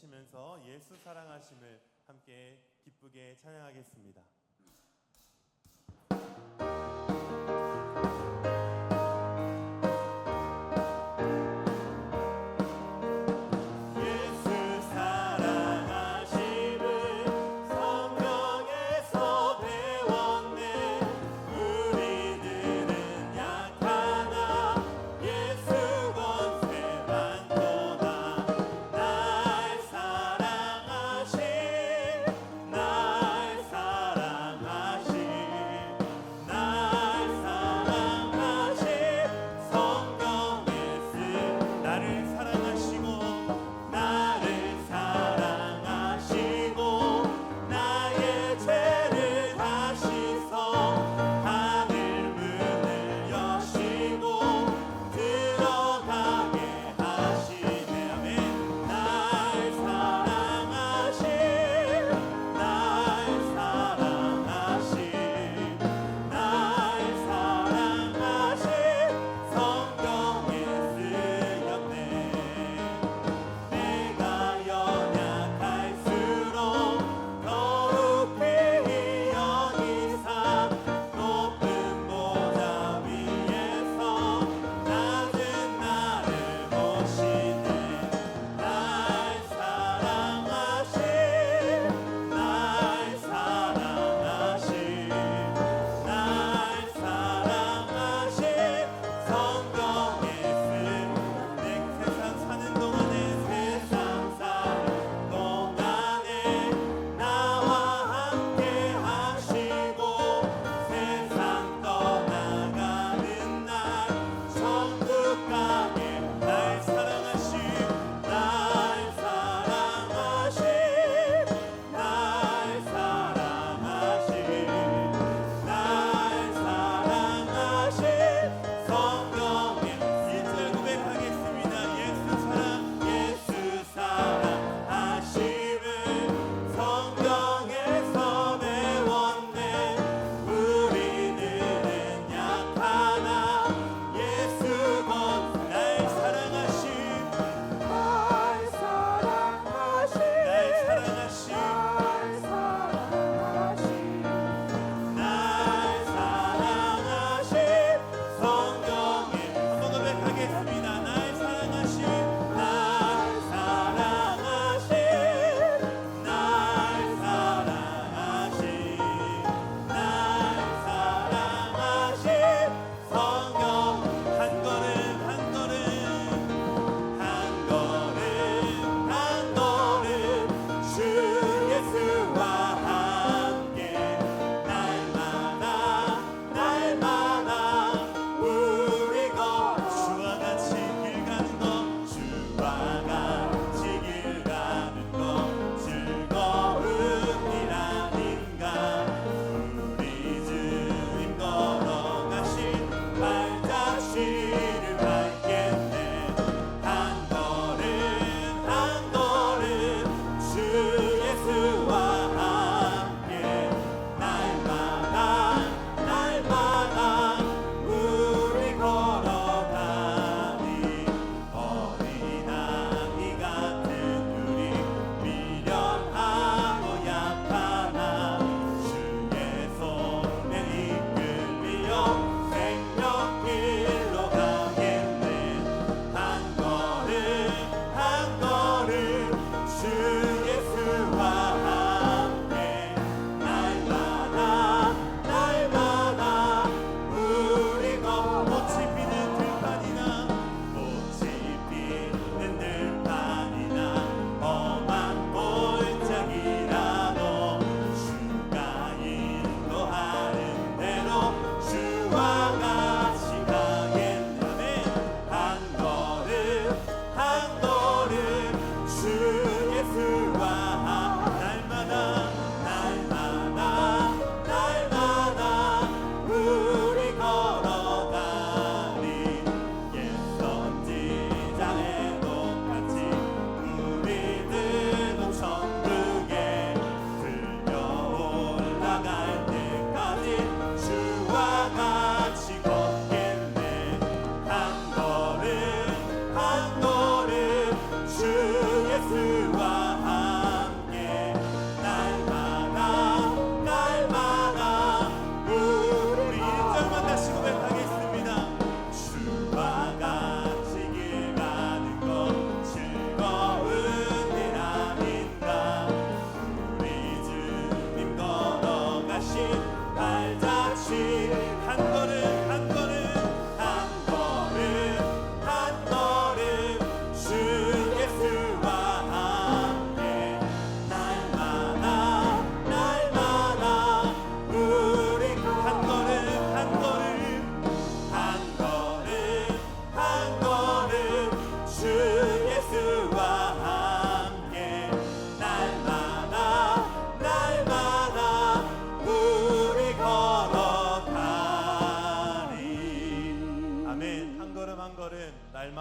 외치면서 예수 사랑하심을 함께 기쁘게 찬양하겠습니다. 날 사랑하신 날 사랑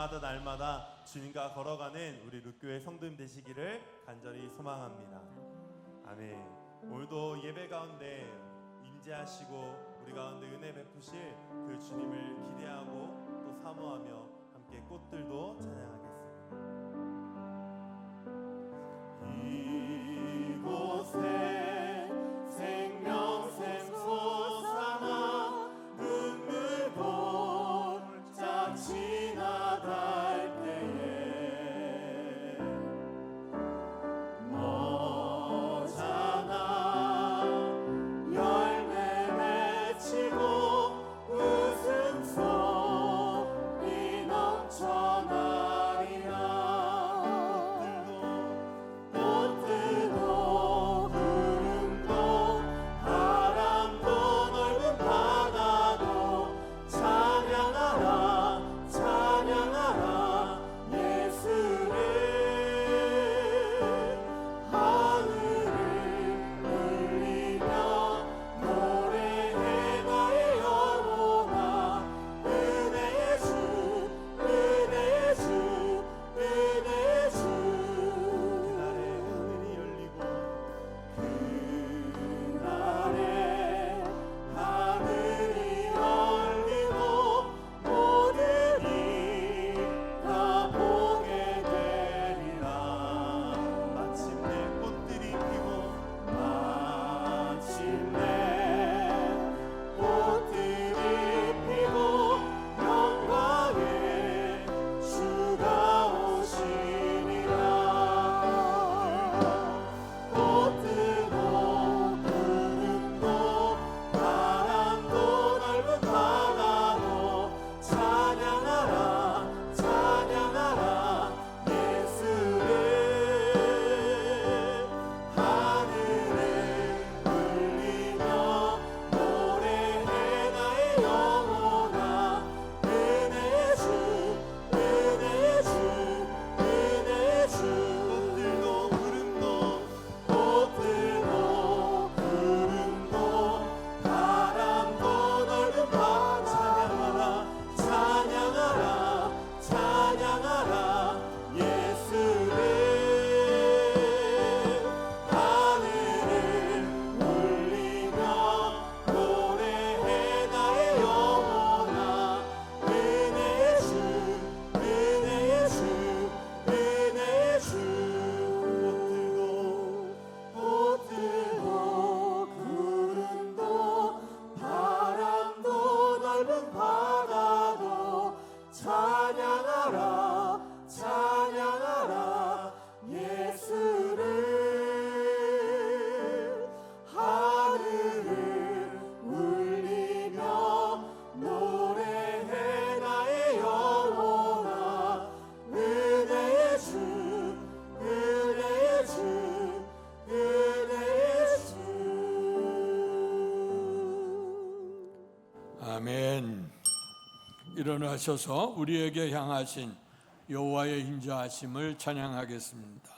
날마다 주님과 걸어가는 우리 룻교회 성도님 되시기를 간절히 소망합니다. 아멘. 오늘도 예배 가운데 임재하시고 우리 가운데 은혜 베푸실 그 주님을 기대하고 또 사모하며 함께 꽃들도 찬양하겠습니다. 이곳에 생명샘 솟아나 눈물 골짝 지나갈 때에 머잖아 열매 맺히고 웃음소리 넘쳐나리라. 꽃들도 구름도 바람도 넓은 바다도 찬양하라 찬양하라 예수를. 하늘을 울리며 노래해 나의 영혼아. 은혜의 주 은혜의 주 은혜의 주. 그날에 하늘이 열리고 그날에 하늘이 열리고 모든 이가 보게 되리라. 마침내 꽃들이 피고 마침내 꽃들이 피고 영광의 주가 오시리라. 꽃들도 구름도 바람도 넓은 바다도 찬양하라 찬양하라 예수를. 하늘을 울리며 노래해 나의 영혼아. 은혜의 주 은혜의 주 은혜의 주. 꽃들도 구름도 꽃들도 구름도 바람도 넓은 바다 찬양하라 찬양하라 찬양하라 예수를. 하늘을 울리며 노래해 나의 영혼아. 은혜의 주 은혜의 주 은혜의 주. 꽃들도 구름도 바람도 넓은 바다도 찬양하라 찬양하라 예수를. 하늘을 울리며 노래해 나의 영혼아. 은혜의 주 은혜의 주 은혜의 주. 아멘. 일어나셔서 우리에게 향하신 여호와의 인자하심을 찬양하겠습니다.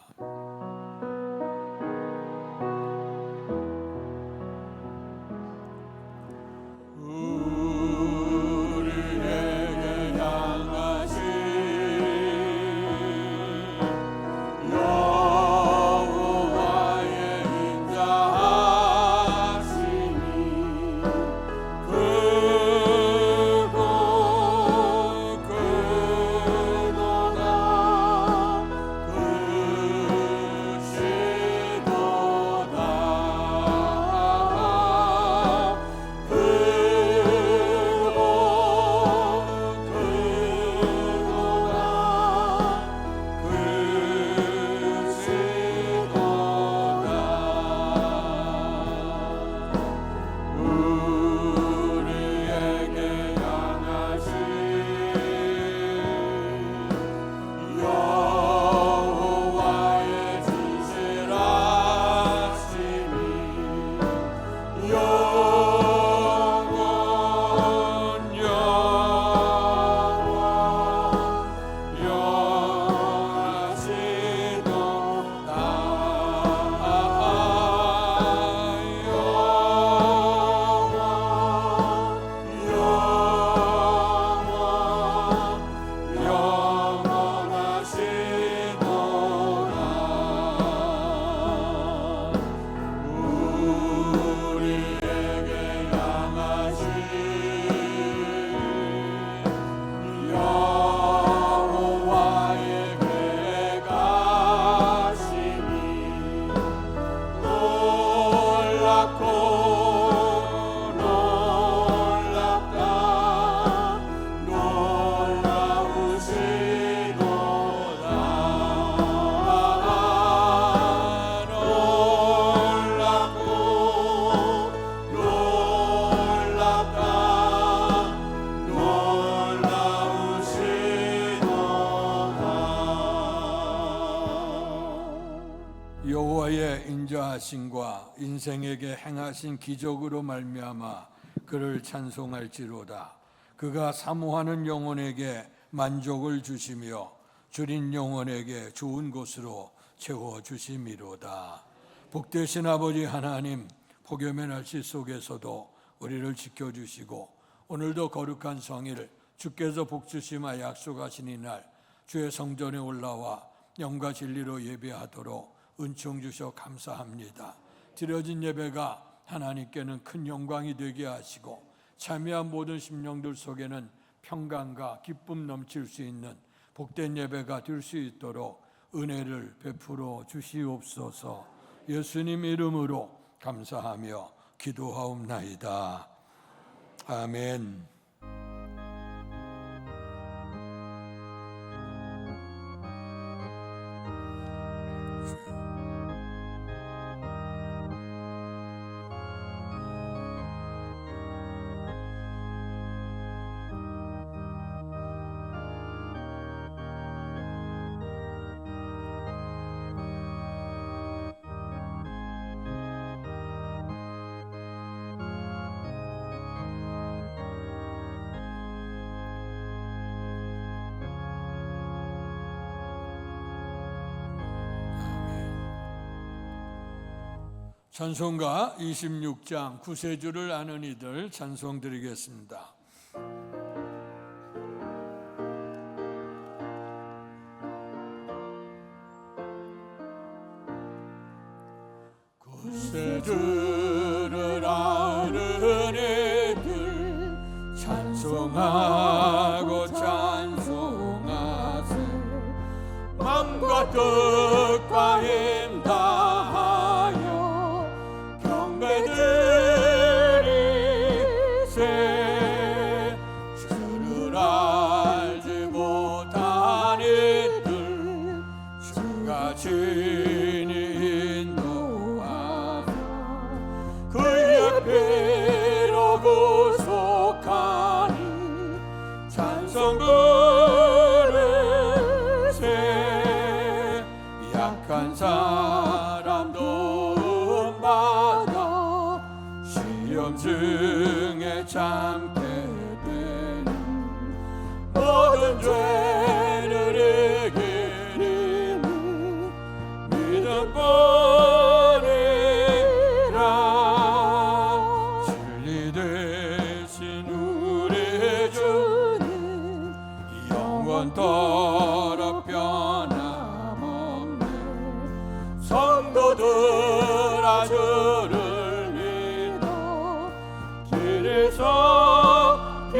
우리에게 향하신 여호와의 인자하심이 크고 크도다. 하심과 인생에게 행하신 기적으로 말미암아 그를 찬송할지로다. 그가 사모하는 영혼에게 만족을 주시며 줄인 영혼에게 좋은 곳으로 채워주심이로다. 복되신 아버지 하나님, 폭염의 날씨 속에서도 우리를 지켜주시고 오늘도 거룩한 성일 주께서 복주심하 약속하신 이날 주의 성전에 올라와 영과 진리로 예배하도록 은총 주셔 감사합니다. 드려진 예배가 하나님께는 큰 영광이 되게 하시고 참여한 모든 심령들 속에는 평강과 기쁨 넘칠 수 있는 복된 예배가 될 수 있도록 은혜를 베풀어 주시옵소서. 예수님 이름으로 감사하며 기도하옵나이다. 아멘. 찬송가 26장 구세주를 아는 이들 찬송 드리겠습니다. 구세주를 아는 이들 찬송하고 찬송하세. 맘과 뜻과 힘 다하여 경배드리세. 주를 알지 못한 이들 주가 친히 인도하사 그의 피로 구속하니 찬송 부르세. 약한 사람 도움받아 시험 중에 참게 되니 모든 죄를 이기리니 믿음뿐이라. 진리 되신 우리 주님 영원토록 변함없네. 성도들아 주를 믿어 길을 섬기세.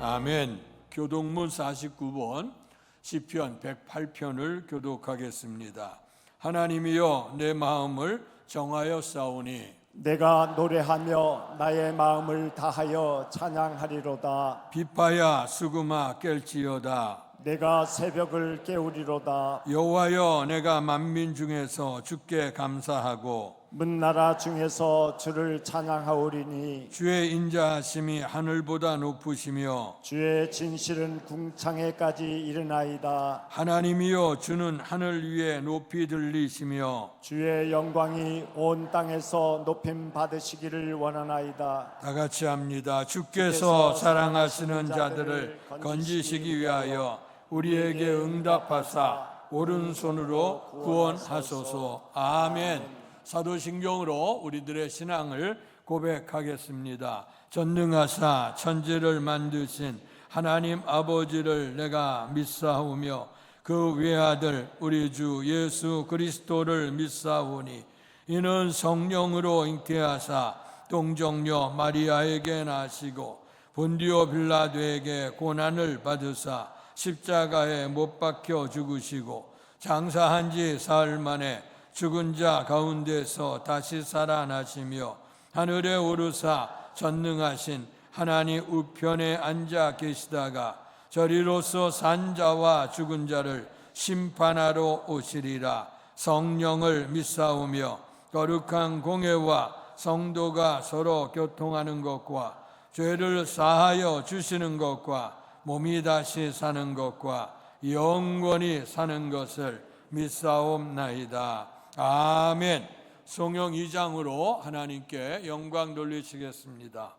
아멘. 교동문 49번 시편 108편을 교독하겠습니다. 하나님이여 내 마음을 정하여 싸우니 내가 노래하며 나의 마음을 다하여 찬양하리로다. 비파야 수금아 깰지어다. 내가 새벽을 깨우리로다. 여호와여 내가 만민 중에서 주께 감사하고 문나라 중에서 주를 찬양하오리니 주의 인자하심이 하늘보다 높으시며 주의 진실은 궁창에까지 이르나이다. 하나님이여 주는 하늘 위에 높이 들리시며 주의 영광이 온 땅에서 높임 받으시기를 원하나이다. 다 같이 합니다. 주께서 사랑하시는 자들을 건지시기 위하여 우리에게 응답하사 오른손으로 구원하소서. 아멘. 사도신경으로 우리들의 신앙을 고백하겠습니다. 전능하사 천지를 만드신 하나님 아버지를 내가 믿사오며 그 외아들 우리 주 예수 그리스도를 믿사오니 이는 성령으로 잉태하사 동정녀 마리아에게 나시고 본디오 빌라도에게 고난을 받으사 십자가에 못 박혀 죽으시고 장사한 지 사흘 만에 죽은 자 가운데서 다시 살아나시며 하늘에 오르사 전능하신 하나님 우편에 앉아 계시다가 저리로서 산 자와 죽은 자를 심판하러 오시리라. 성령을 믿사오며 거룩한 공회와 성도가 서로 교통하는 것과 죄를 사하여 주시는 것과 몸이 다시 사는 것과 영원히 사는 것을 믿사옵나이다. 아멘. 성령 2장으로 하나님께 영광 돌리시겠습니다.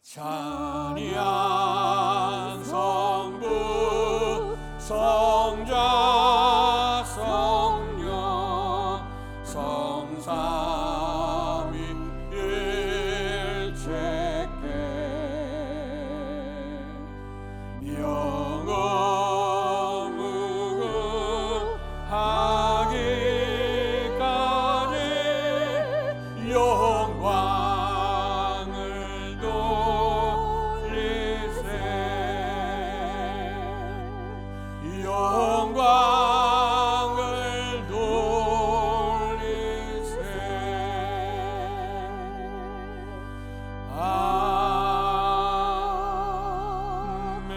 찬양 성부 성자 성령 성삼위일체께 영원 무궁하기까지 영광을 돌리세 영광을 돌리세 아멘.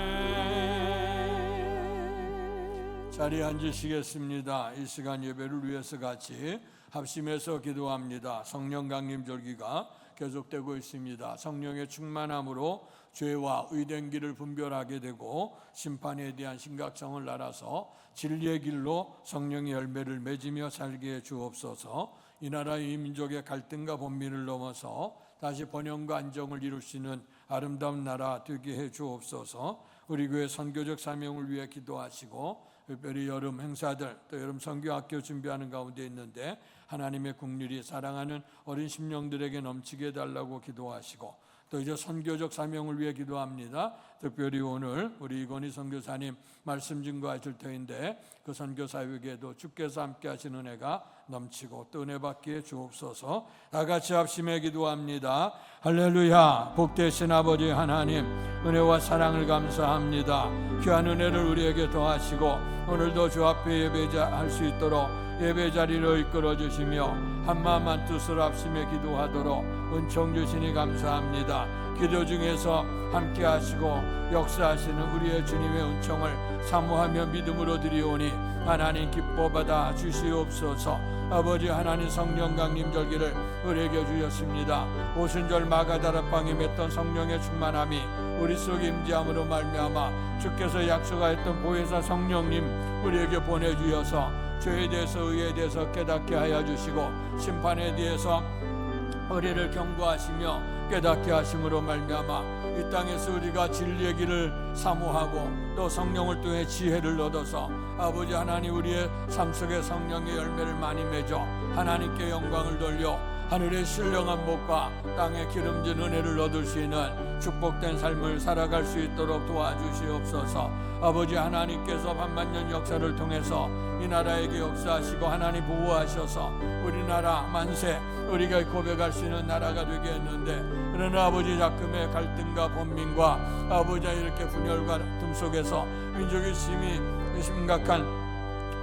자리에 앉으시겠습니다. 이 시간 예배를 위해서 같이 합심해서 기도합니다. 성령 강림 절기가 계속되고 있습니다. 성령의 충만함으로 죄와 의된 길을 분별하게 되고 심판에 대한 심각성을 알아서 진리의 길로 성령의 열매를 맺으며 살게 해 주옵소서. 이 나라의 이 민족의 갈등과 번민을 넘어서 다시 번영과 안정을 이룰 수 있는 아름다운 나라 되게 해 주옵소서. 우리 교회 선교적 사명을 위해 기도하시고 특별히 여름 행사들 또 여름 선교학교 준비하는 가운데 있는데 하나님의 국률이 사랑하는 어린 심령들에게 넘치게 해달라고 기도하시고 또 이제 선교적 사명을 위해 기도합니다. 특별히 오늘 우리 이건희 선교사님 말씀 증거하실 터인데 그 선교 사역에도 주께서 함께 하시는 은혜가 넘치고 또 은혜 받기에 주옵소서. 다 같이 합심해 기도합니다. 할렐루야. 복되신 아버지 하나님 은혜와 사랑을 감사합니다. 귀한 은혜를 우리에게 더하시고 오늘도 주 앞에 예배할 수 있도록 예배 자리를 이끌어 주시며 한마음 한뜻을 합심해 기도하도록 은총 주시니 감사합니다. 기도 중에서 함께 하시고 역사하시는 우리의 주님의 은총을 사모하며 믿음으로 드리오니 하나님 기뻐 받아 주시옵소서. 아버지 하나님 성령 강림 절기를 우리에게 주셨습니다. 오순절 마가다락방에 맺던 성령의 충만함이 우리 속에 임재함으로 말미암아 주께서 약속하였던 보혜사 성령님 우리에게 보내주셔서 죄에 대해서 의에 대해서 깨닫게 하여 주시고 심판에 대해서 우리를 경고하시며 깨닫게 하심으로 말미암아 이 땅에서 우리가 진리의 길을 사모하고 또 성령을 통해 지혜를 얻어서 아버지 하나님 우리의 삶 속에 성령의 열매를 많이 맺어 하나님께 영광을 돌려 하늘의 신령한 복과 땅의 기름진 은혜를 얻을 수 있는 축복된 삶을 살아갈 수 있도록 도와주시옵소서. 아버지 하나님께서 반만년 역사를 통해서 이 나라에게 역사하시고 하나님 보호하셔서 우리나라 만세 우리가 고백할 수 있는 나라가 되게 했는데 그러나 아버지 작금의 갈등과 번민과 아버지 이렇게 분열과 등 속에서 민족의 심각한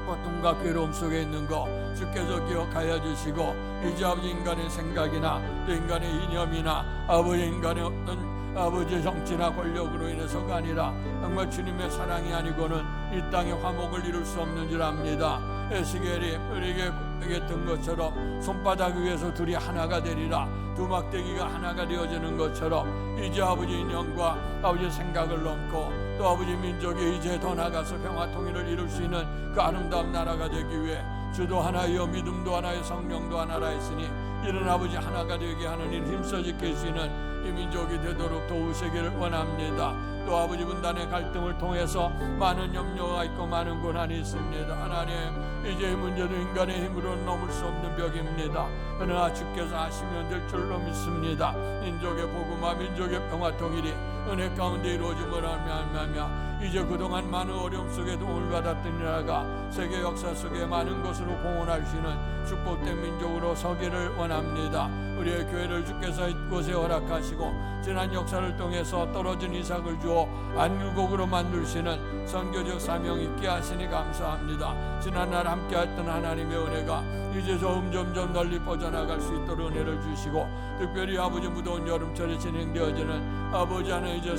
고통과 괴로움 속에 있는 거 주께서 기억하여 주시고 이제 아버지 인간의 생각이나 또 인간의 이념이나 아버지 인간의 어떤 아버지의 정치나 권력으로 인해서가 아니라 정말 주님의 사랑이 아니고는 이 땅에 화목을 이룰 수 없는 줄 압니다. 에스겔이 우리에게 든 것처럼 손바닥 위에서 둘이 하나가 되리라 두 막대기가 하나가 되어지는 것처럼 이제 아버지 인연과 아버지 생각을 넘고 또 아버지 민족이 이제 더 나가서 평화 통일을 이룰 수 있는 그 아름다운 나라가 되기 위해 주도 하나이요 믿음도 하나요 성령도 하나라 했으니 이런 아버지 하나가 되게 하는 일 힘써 지킬 수 있는 이 민족이 되도록 도우시기를 원합니다. 또 아버지 분단의 갈등을 통해서 많은 염려가 있고 많은 고난이 있습니다. 하나님 이제 이 문제도 인간의 힘으로 넘을 수 없는 벽입니다. 그러나 주께서 하시면 될 줄로 믿습니다. 민족의 복음화 민족의 평화 통일이 은혜 가운데 이루어짐을 알며 이제 그동안 많은 어려움 속에 도움을 받았던 이 나라가 세계 역사 속에 많은 것으로 공헌할 수 있는 축복된 민족으로 서기를 원합니다. 우리의 교회를 주께서 이곳에 허락하시고 지난 역사를 통해서 떨어진 이삭을 주어 안일곡으로 만들시는 선교적 사명 있게 하시니 감사합니다. 지난날 함께했던 하나님의 은혜가 이제 점점 널리 퍼져나갈 수 있도록 은혜를 주시고 특별히 아버지 무더운 여름철에 진행되어지는 아버지 하나 이제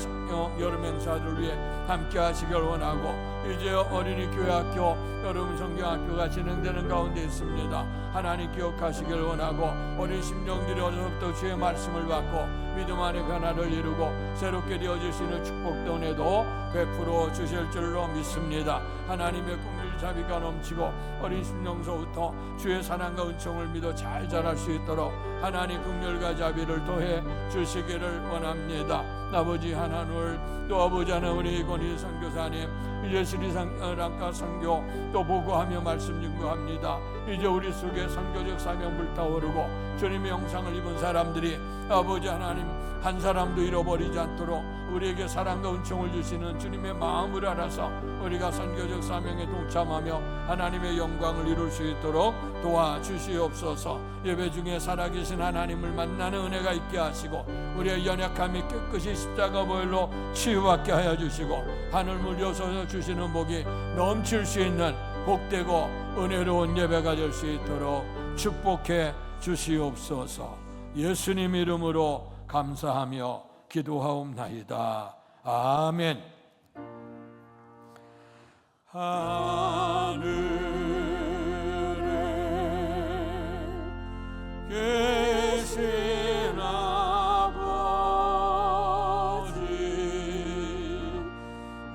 여름 행사를 위해 함께 하시길 원하고 이제 어린이 교회학교 여름 성경학교가 진행되는 가운데 있습니다. 하나님 기억하시길 원하고 어린 심령들이 어려서부터 주의 말씀을 받고 믿음 안의 변화를 이루고 새롭게 되어질 수 있는 축복도 은혜도 베풀어 주실 줄로 믿습니다. 하나님의 긍휼 자비가 넘치고 어린 심령서부터 주의 사랑과 은총을 믿어 잘 자랄 수 있도록 하나님 긍휼과 자비를 더해 주시기를 원합니다. 아버지 하나님, 또 아버지 하나님, 우리 권희 선교사님 이제 스리랑카 선교 또 보고하며 말씀 증거합니다. 이제 우리 속에 선교적 사명 불타오르고 주님의 영상을 입은 사람들이 아버지 하나님 한 사람도 잃어버리지 않도록 우리에게 사랑과 은총을 주시는 주님의 마음을 알아서 우리가 선교적 사명에 동참하며 하나님의 영광을 이룰 수 있도록 도와주시옵소서. 예배 중에 살아계신 하나님을 만나는 은혜가 있게 하시고 우리의 연약함이 깨끗이 십자가 보혈로 치유받게 하여 주시고 하늘 물려서 주시는 복이 넘칠 수 있는 복되고 은혜로운 예배가 될 수 있도록 축복해 주시옵소서. 예수님 이름으로 감사하며 기도하옵나이다. 아멘. 하늘에 계신 아버지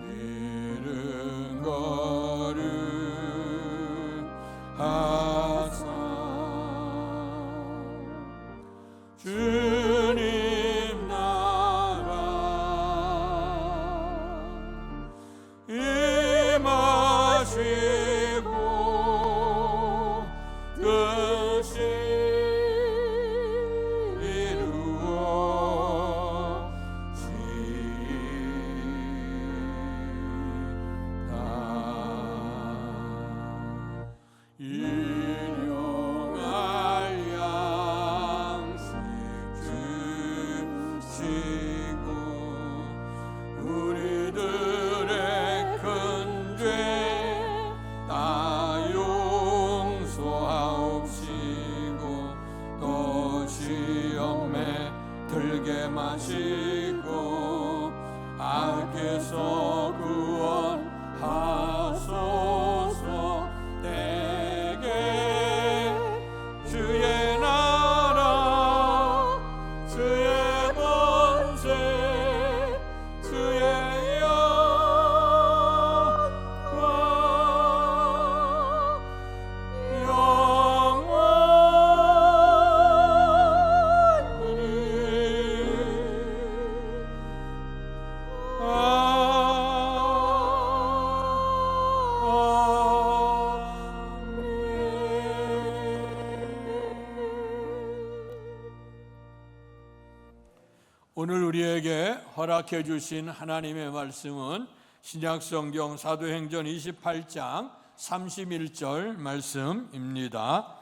이른 거룩하사 주님 나라 임하시고 뜻이 일용할 양식 주시고 우리들의 큰 죄 다 용서하옵시고 또 시험에 들게 마시고 악에서 구원하소서. 내게 주의 나라 주의 권세 주의 오늘 우리에게 허락해 주신 하나님의 말씀은 신약성경 사도행전 28장 31절 말씀입니다.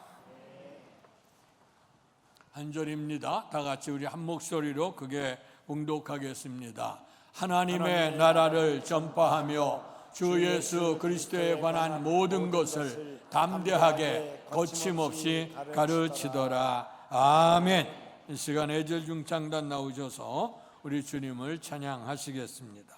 한 절입니다. 다 같이 우리 한 목소리로 크게 봉독하겠습니다. 하나님의 나라를 전파하며 주 예수 그리스도에 관한 모든 것을 담대하게 거침없이 가르치더라. 아멘. 이 시간 애절 중창단 나오셔서 우리 주님을 찬양하시겠습니다.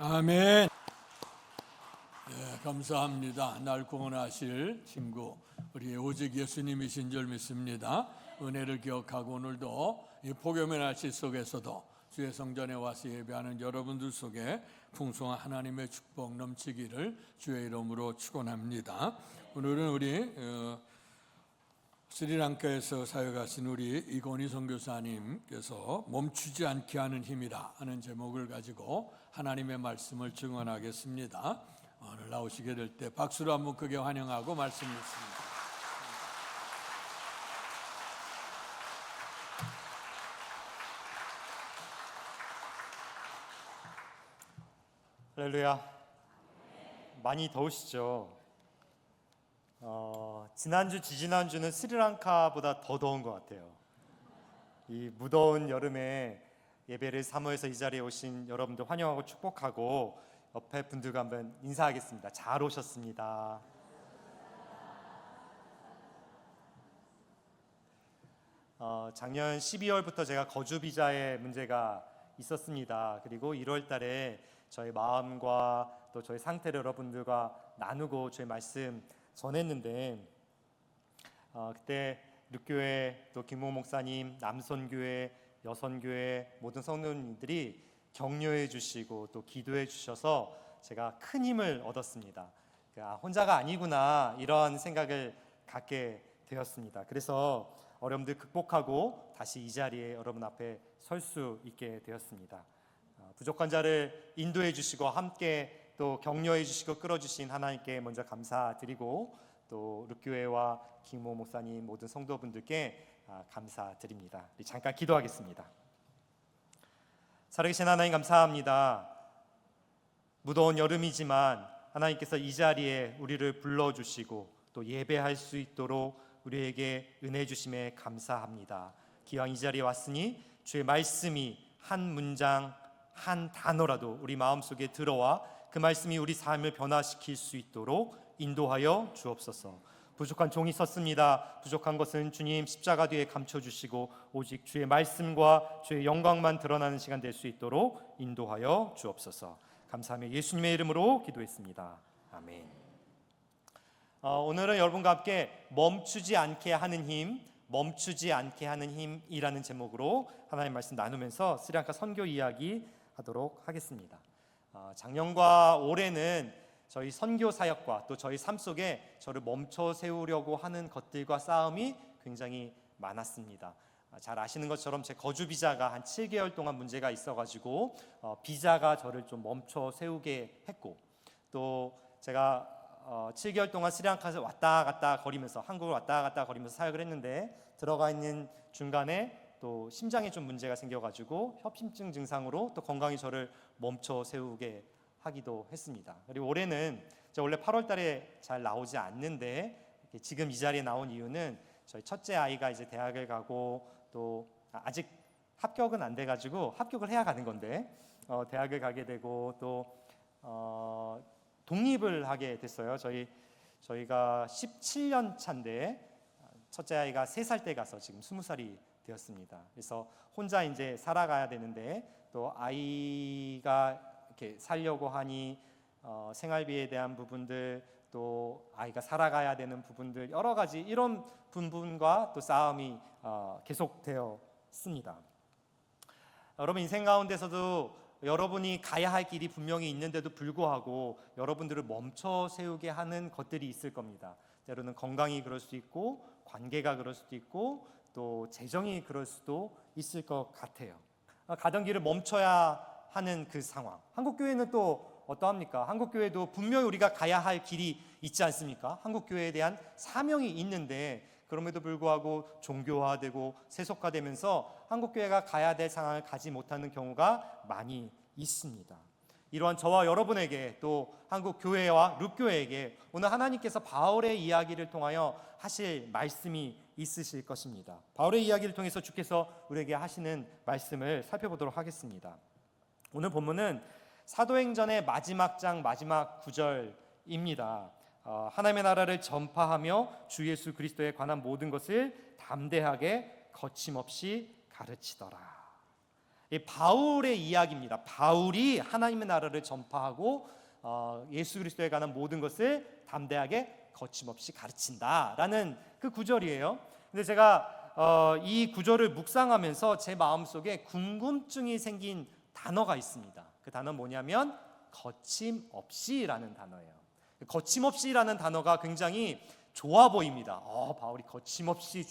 아멘. 예, 감사합니다. 날 구원하실 친구 우리 오직 예수님이신 줄 믿습니다. 은혜를 기억하고 오늘도 이 폭염의 날씨 속에서도 주의 성전에 와서 예배하는 여러분들 속에 풍성한 하나님의 축복 넘치기를 주의 이름으로 축원합니다. 오늘은 우리 스리랑카에서 사역하신 우리 이건희 선교사님께서 멈추지 않게 하는 힘이라 하는 제목을 가지고 하나님의 말씀을 증언하겠습니다. 오늘 나오시게 될 때 박수로 한번 크게 환영하고 말씀 듣습니다. 할렐루야. 많이 더우시죠? 지난주, 지지난주는 스리랑카보다 더 더운 것 같아요. 이 무더운 여름에 예배를 사모해서 이 자리에 오신 여러분들 환영하고 축복하고 옆에 분들과 한번 인사하겠습니다. 잘 오셨습니다. 작년 12월부터 제가 거주 비자에 문제가 있었습니다. 그리고 1월 달에 저희 마음과 또 저희 상태를 여러분들과 나누고 저희 말씀 전했는데 그때 룩교회 또 김모 목사님, 남선교회, 여선교회 모든 성도님들이 격려해 주시고 또 기도해 주셔서 제가 큰 힘을 얻었습니다. 혼자가 아니구나 이런 생각을 갖게 되었습니다. 그래서 어려움들 극복하고 다시 이 자리에 여러분 앞에 설 수 있게 되었습니다. 부족한 자를 인도해 주시고 함께 또 격려해 주시고 끌어주신 하나님께 먼저 감사드리고 또 룩교회와 김모 목사님 모든 성도분들께 감사드립니다. 우리 잠깐 기도하겠습니다. 살아계신 하나님 감사합니다. 무더운 여름이지만 하나님께서 이 자리에 우리를 불러주시고 또 예배할 수 있도록 우리에게 은혜 주심에 감사합니다. 기왕 이 자리에 왔으니 주의 말씀이 한 문장 한 단어라도 우리 마음속에 들어와 그 말씀이 우리 삶을 변화시킬 수 있도록 인도하여 주옵소서. 부족한 종이 섰습니다. 부족한 것은 주님 십자가 뒤에 감춰주시고 오직 주의 말씀과 주의 영광만 드러나는 시간 될 수 있도록 인도하여 주옵소서. 감사하며 예수님의 이름으로 기도했습니다. 아멘. 오늘은 여러분과 함께 멈추지 않게 하는 힘, 멈추지 않게 하는 힘이라는 제목으로 하나님의 말씀 나누면서 스리랑카 선교 이야기 하도록 하겠습니다. 작년과 올해는 저희 선교 사역과 또 저희 삶 속에 저를 멈춰 세우려고 하는 것들과 싸움이 굉장히 많았습니다. 잘 아시는 것처럼 제 거주 비자가 한 7개월 동안 문제가 있어가지고 비자가 저를 좀 멈춰 세우게 했고 또 제가 7개월 동안 스리랑카에서 왔다 갔다 거리면서 한국을 왔다 갔다 거리면서 사역을 했는데 들어가 있는 중간에 또 심장에 좀 문제가 생겨가지고 협심증 증상으로 또 건강이 저를 멈춰 세우게 하기도 했습니다. 그리고 올해는 제가 원래 8월달에 잘 나오지 않는데 지금 이 자리에 나온 이유는 저희 첫째 아이가 이제 대학을 가고 또 아직 합격은 안 돼가지고 합격을 해야 가는 건데 대학을 가게 되고 또 독립을 하게 됐어요. 저희가 17년 차인데 첫째 아이가 3살 때 가서 지금 20살이 되었습니다. 그래서 혼자 이제 살아가야 되는데 또 아이가 이렇게 살려고 하니 생활비에 대한 부분들 또 아이가 살아가야 되는 부분들 여러 가지 이런 부분과 또 싸움이 계속되었습니다. 여러분 인생 가운데서도 여러분이 가야 할 길이 분명히 있는데도 불구하고 여러분들을 멈춰 세우게 하는 것들이 있을 겁니다. 때로는 건강이 그럴 수도 있고 관계가 그럴 수도 있고 또 재정이 그럴 수도 있을 것 같아요. 가던 길을 멈춰야 하는 그 상황. 한국교회는 또 어떠합니까? 한국교회도 분명히 우리가 가야 할 길이 있지 않습니까? 한국교회에 대한 사명이 있는데 그럼에도 불구하고 종교화되고 세속화되면서 한국교회가 가야 될 상황을 가지 못하는 경우가 많이 있습니다. 이러한 저와 여러분에게 또 한국교회와 룩교회에게 오늘 하나님께서 바울의 이야기를 통하여 하실 말씀이 있으실 것입니다. 바울의 이야기를 통해서 주께서 우리에게 하시는 말씀을 살펴보도록 하겠습니다. 오늘 본문은 사도행전의 마지막 장 마지막 구절입니다. 하나님의 나라를 전파하며 주 예수 그리스도에 관한 모든 것을 담대하게 거침없이 가르치더라. 이 바울의 이야기입니다. 바울이 하나님의 나라를 전파하고 예수 그리스도에 관한 모든 것을 담대하게 거침없이 가르친다라는 그 구절이에요. 근데 제가 이 구절을 묵상하면서 제 마음속에 궁금증이 생긴 단어가 있습니다. 그 단어는 뭐냐면 거침없이라는 단어예요. 거침없이라는 단어가 굉장히 좋아 보입니다. 바울이 거침없이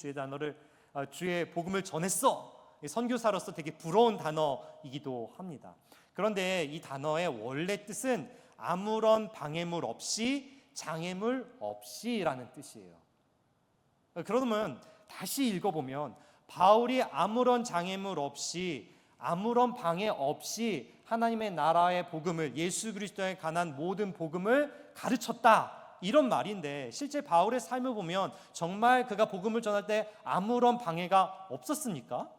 주의 복음을 전했어. 선교사로서 되게 부러운 단어이기도 합니다. 그런데 이 단어의 원래 뜻은 아무런 방해물 없이, 장애물 없이라는 뜻이에요. 그러면 다시 읽어보면 바울이 아무런 장애물 없이, 아무런 방해 없이 하나님의 나라의 복음을, 예수 그리스도에 관한 모든 복음을 가르쳤다, 이런 말인데, 실제 바울의 삶을 보면 정말 그가 복음을 전할 때 아무런 방해가 없었습니까?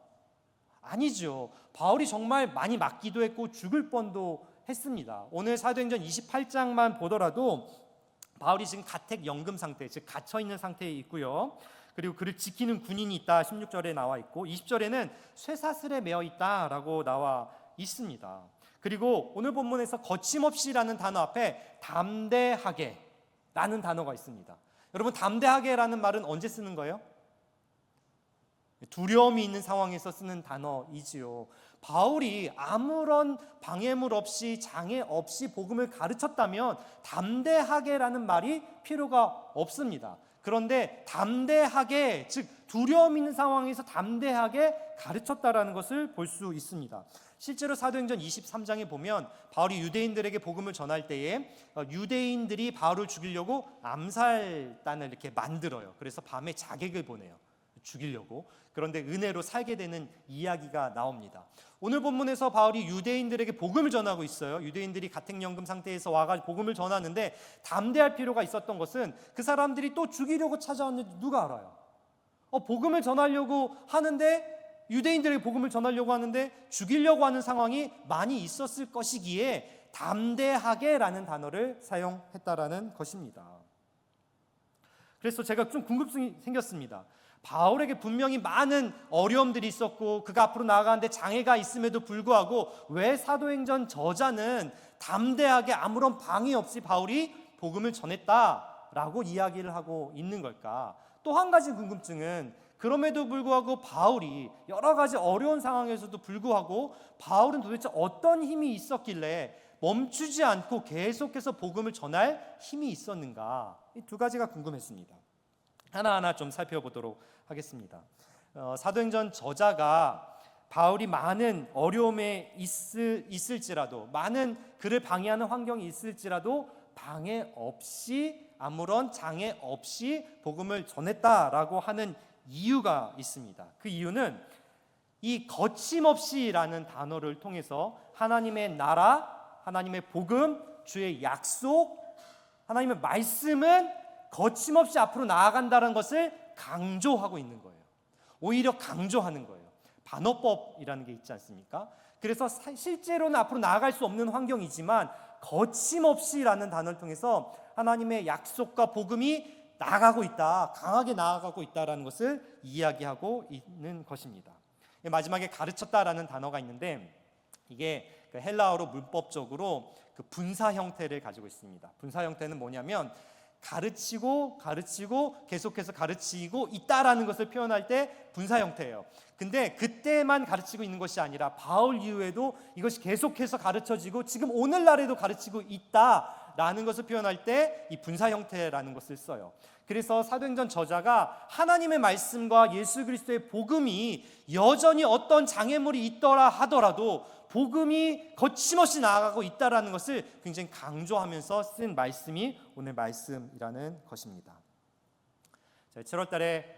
아니죠. 바울이 정말 많이 맞기도 했고 죽을 뻔도 했습니다. 오늘 사도행전 28장만 보더라도 바울이 지금 가택연금 상태, 즉 갇혀 있는 상태에 있고요. 그리고 그를 지키는 군인이 있다, 16절에 나와 있고, 20절에는 쇠사슬에 매어 있다라고 나와 있습니다. 그리고 오늘 본문에서 거침없이라는 단어 앞에 담대하게 라는 단어가 있습니다. 여러분, 담대하게라는 말은 언제 쓰는 거예요? 두려움이 있는 상황에서 쓰는 단어이지요. 바울이 아무런 방해물 없이, 장애 없이 복음을 가르쳤다면 담대하게라는 말이 필요가 없습니다. 그런데 담대하게, 즉 두려움 있는 상황에서 담대하게 가르쳤다라는 것을 볼 수 있습니다. 실제로 사도행전 23장에 보면 바울이 유대인들에게 복음을 전할 때에 유대인들이 바울을 죽이려고 암살단을 이렇게 만들어요. 그래서 밤에 자객을 보내요, 죽이려고. 그런데 은혜로 살게 되는 이야기가 나옵니다. 오늘 본문에서 바울이 유대인들에게 복음을 전하고 있어요. 유대인들이 가택연금 상태에서 와가지고 복음을 전하는데 담대할 필요가 있었던 것은 그 사람들이 또 죽이려고 찾아왔는지 누가 알아요? 복음을 전하려고 하는데, 유대인들에게 복음을 전하려고 하는데 죽이려고 하는 상황이 많이 있었을 것이기에 담대하게라는 단어를 사용했다라는 것입니다. 그래서 제가 좀 궁금증이 생겼습니다. 바울에게 분명히 많은 어려움들이 있었고 그가 앞으로 나아가는데 장애가 있음에도 불구하고 왜 사도행전 저자는 담대하게 아무런 방해 없이 바울이 복음을 전했다라고 이야기를 하고 있는 걸까? 또 한 가지 궁금증은, 그럼에도 불구하고 바울이 여러 가지 어려운 상황에서도 불구하고 바울은 도대체 어떤 힘이 있었길래 멈추지 않고 계속해서 복음을 전할 힘이 있었는가? 이 두 가지가 궁금했습니다. 하나하나 좀 살펴보도록 하겠습니다. 사도행전 저자가 바울이 많은 어려움에 있을지라도, 많은 그를 방해하는 환경이 있을지라도 방해 없이, 아무런 장애 없이 복음을 전했다라고 하는 이유가 있습니다. 그 이유는 이 거침없이라는 단어를 통해서 하나님의 나라, 하나님의 복음, 주의 약속, 하나님의 말씀은 거침없이 앞으로 나아간다는 것을 강조하고 있는 거예요. 오히려 강조하는 거예요. 반어법이라는 게 있지 않습니까? 그래서 실제로는 앞으로 나아갈 수 없는 환경이지만 거침없이라는 단어를 통해서 하나님의 약속과 복음이 나아가고 있다, 강하게 나아가고 있다라는 것을 이야기하고 있는 것입니다. 마지막에 가르쳤다라는 단어가 있는데, 이게 헬라어로 문법적으로 그 분사 형태를 가지고 있습니다. 분사 형태는 뭐냐면 가르치고 계속해서 가르치고 있다라는 것을 표현할 때 분사 형태예요. 근데 그때만 가르치고 있는 것이 아니라 바울 이후에도 이것이 계속해서 가르쳐지고 지금 오늘날에도 가르치고 있다라는 것을 표현할 때 이 분사 형태라는 것을 써요. 그래서 사도행전 저자가 하나님의 말씀과 예수 그리스도의 복음이 여전히 어떤 장애물이 있더라 하더라도 복음이 거침없이 나아가고 있다라는 것을 굉장히 강조하면서 쓴 말씀이 오늘 말씀이라는 것입니다. 7월 달에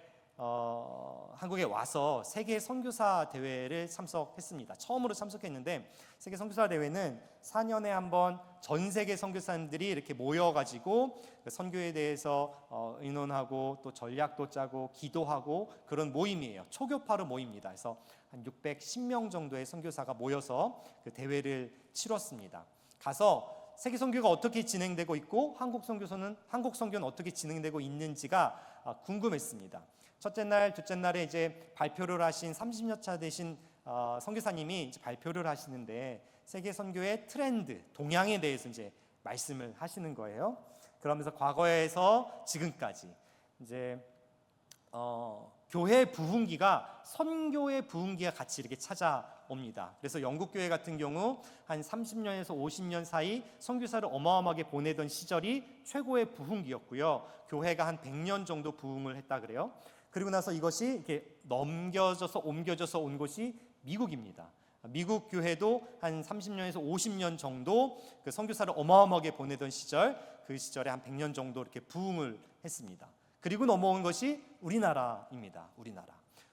한국에 와서 세계 선교사 대회를 참석했습니다. 처음으로 참석했는데, 세계 선교사 대회는 4년에 한 번 전 세계 선교사님들이 이렇게 모여가지고 선교에 대해서 의논하고 또 전략도 짜고 기도하고 그런 모임이에요. 초교파로 모입니다. 그래서 한 610명 정도의 선교사가 모여서 그 대회를 치렀습니다. 가서 세계 선교가 어떻게 진행되고 있고 한국 선교는 어떻게 진행되고 있는지가 궁금했습니다. 첫째 날, 둘째 날에 이제 발표를 하신 30여 차 되신 선교사님이 이제 발표를 하시는데 세계 선교의 트렌드, 동향에 대해서 이제 말씀을 하시는 거예요. 그러면서 과거에서 지금까지 이제 교회 부흥기가 선교의 부흥기가 같이 이렇게 찾아옵니다. 그래서 영국 교회 같은 경우 한 30년에서 50년 사이 선교사를 어마어마하게 보내던 시절이 최고의 부흥기였고요. 교회가 한 100년 정도 부흥을 했다 그래요. 그리고 나서 이것이 이렇게 옮겨져서 온 곳이 미국입니다. 미국 교회도 한 30년에서 50년 정도 그 선교사를 어마어마하게 보내던 시절, 그 시절에 한 100년 정도 이렇게 부흥을 했습니다. 그리고 넘어온 것이 우리나라입니다.